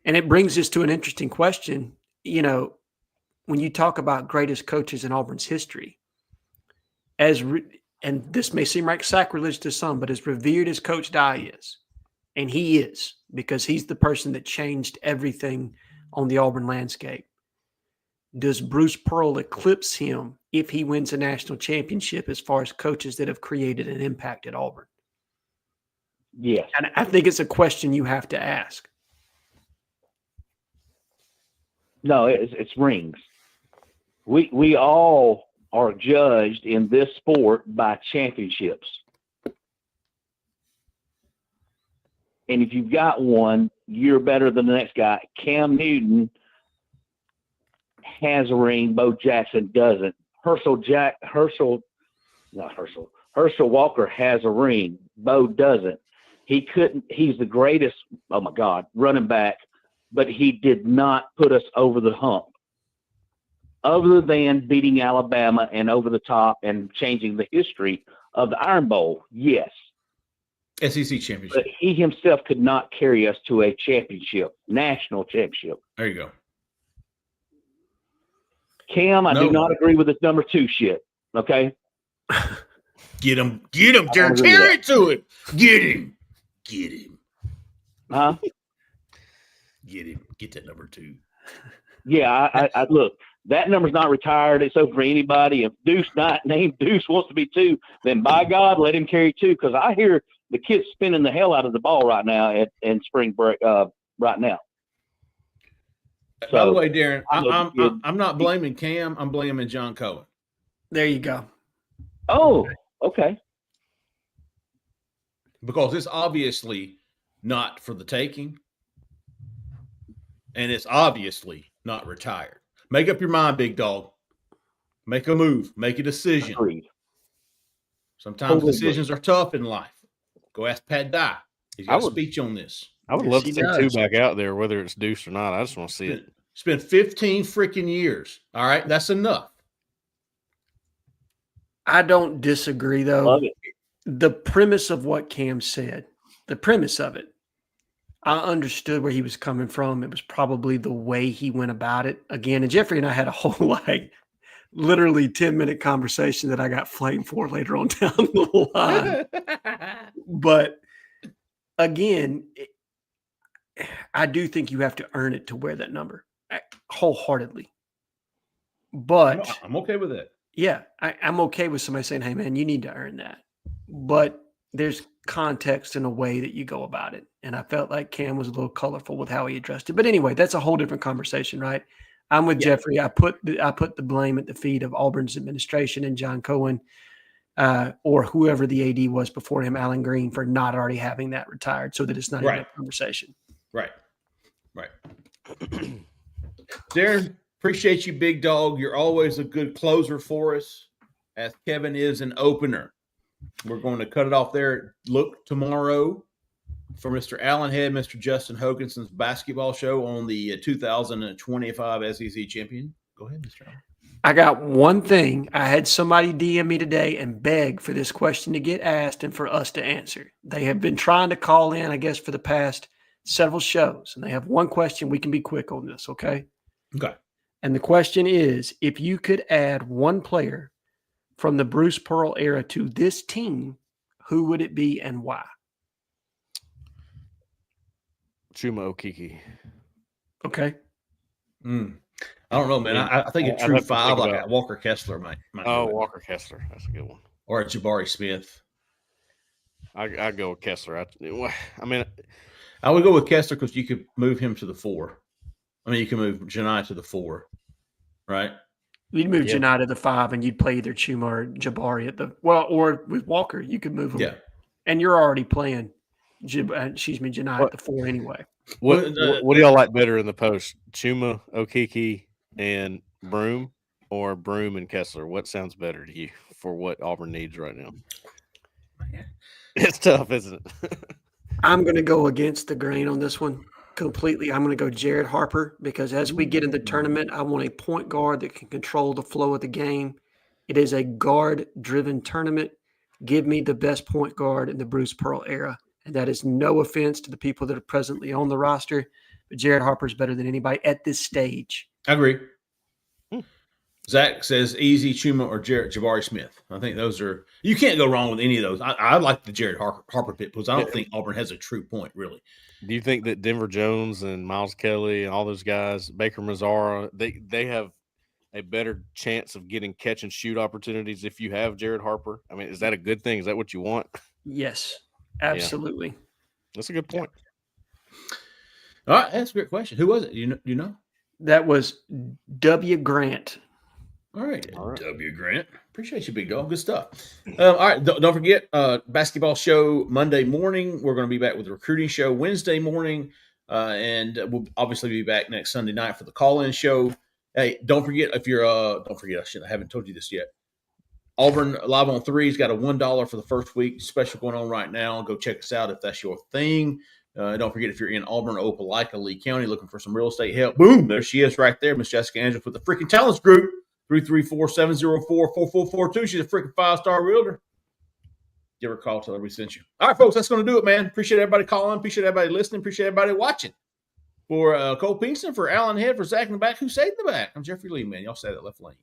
And it brings us to an interesting question. You know, when you talk about greatest coaches in Auburn's history, and this may seem like sacrilege to some, but as revered as Coach Dye is, and he is, because he's the person that changed everything on the Auburn landscape, does Bruce Pearl eclipse him if he wins a national championship as far as coaches that have created an impact at Auburn? Yes. And I think it's a question you have to ask. No, it's rings. We all are judged in this sport by championships. And if you've got one, you're better than the next guy. Cam Newton has a ring. Bo Jackson doesn't. Herschel Walker has a ring. Bo doesn't. He's the greatest, oh my God, running back, but he did not put us over the hump. Other than beating Alabama and over the top and changing the history of the Iron Bowl, yes. SEC championship. But he himself could not carry us to a championship, national championship. There you go. Cam, I do not agree with this number 2 shit. Okay? Get him, Jared. Tear it to him. Get him. Huh? Get him. Get that number 2. Yeah, I look, that number's not retired. It's open for anybody. If Deuce not named Deuce wants to be 2, then by God, let him carry 2. Because I hear the kid's spinning the hell out of the ball right now in spring break. Right now. By the way, Darren, I'm not blaming Cam. I'm blaming John Cohen. There you go. Oh, okay. Because it's obviously not for the taking, and it's obviously not retired. Make up your mind, big dog. Make a move. Make a decision. Agreed. Sometimes decisions are tough in life. Go ask Pat Dye. He's got a speech on this. I would love to see 2 back out there, whether it's Deuce or not. I just want to see it. It's been 15 freaking years. All right, that's enough. I don't disagree, though. Love it. The premise of what Cam said, the premise of it, I understood where he was coming from. It was probably the way he went about it. Again, and Jeffrey and I had a whole, literally 10-minute conversation that I got flamed for later on down the line. But again, I do think you have to earn it to wear that number wholeheartedly. But I'm okay with it. Yeah, I'm okay with somebody saying, hey, man, you need to earn that. But there's context and a way that you go about it. And I felt like Cam was a little colorful with how he addressed it. But anyway, that's a whole different conversation, right? I'm with Jeffrey. I put the blame at the feet of Auburn's administration and John Cohen or whoever the AD was before him, Alan Green, for not already having that retired so that it's not even a conversation. Right. Darren, appreciate you, big dog. You're always a good closer for us, as Kevin is an opener. We're going to cut it off there. Look tomorrow for Mr. Allen Head, Mr. Justin Hoganson's basketball show on the 2025 SEC champion. Go ahead, Mr. Allen. I got one thing. I had somebody DM me today and beg for this question to get asked and for us to answer. They have been trying to call in, I guess, for the past several shows. And they have one question. We can be quick on this, okay? Okay. And the question is, if you could add one player from the Bruce Pearl era to this team, who would it be and why? Chuma Okeke. Okay. I don't know, man. I think a true 5 like Walker Kessler might. Walker Kessler. That's a good one. Or a Jabari Smith. I go with Kessler. I would go with Kessler because you could move him to the 4. You can move Janai to the 4, right? You'd move Janai to the 5, and you'd play either Chuma or Jabari at the or with Walker, you could move him. Yeah, and you're already playing Janai at the 4 anyway. What do y'all like better in the post? Chuma, Okeke, and Broom, or Broom and Kessler? What sounds better to you for what Auburn needs right now? It's tough, isn't it? I'm going to go against the grain on this one completely. I'm going to go Jared Harper because as we get in the tournament, I want a point guard that can control the flow of the game. It is a guard-driven tournament. Give me the best point guard in the Bruce Pearl era. And that is no offense to the people that are presently on the roster, but Jared Harper is better than anybody at this stage. I agree. Zach says easy Chuma or Jabari Smith. I think those are – you can't go wrong with any of those. I like the Jared Harper pick because I don't think Auburn has a true point, really. Do you think that Denver Jones and Miles Kelly and all those guys, Baker Mazzara, they have a better chance of getting catch and shoot opportunities if you have Jared Harper? Is that a good thing? Is that what you want? Yes, absolutely. Yeah. That's a good point. All right, that's a great question. Who was it? You know? That was W. Grant. All right. W. Grant. Appreciate you, big dog. Good stuff. All right. Don't forget, basketball show Monday morning. We're going to be back with the recruiting show Wednesday morning. And we'll obviously be back next Sunday night for the call-in show. Hey, don't forget, if you're don't forget, I haven't told you this yet. Auburn Live on 3's got a $1 for the first week special going on right now. Go check us out if that's your thing. Don't forget, if you're in Auburn, Opelika, Lee County, looking for some real estate help, boom, there she is right there, Miss Jessica Angels with the freaking Talents Group, 334-704-4442. She's a freaking 5-star realtor. Give her a call, tell her we sent you. All right, folks, that's going to do it, man. Appreciate everybody calling. Appreciate everybody listening. Appreciate everybody watching. For Cole Pinkston, for Alan Head, for Zach in the back, who stayed in the back, I'm Jeffrey Lee, man. Y'all say that left lane.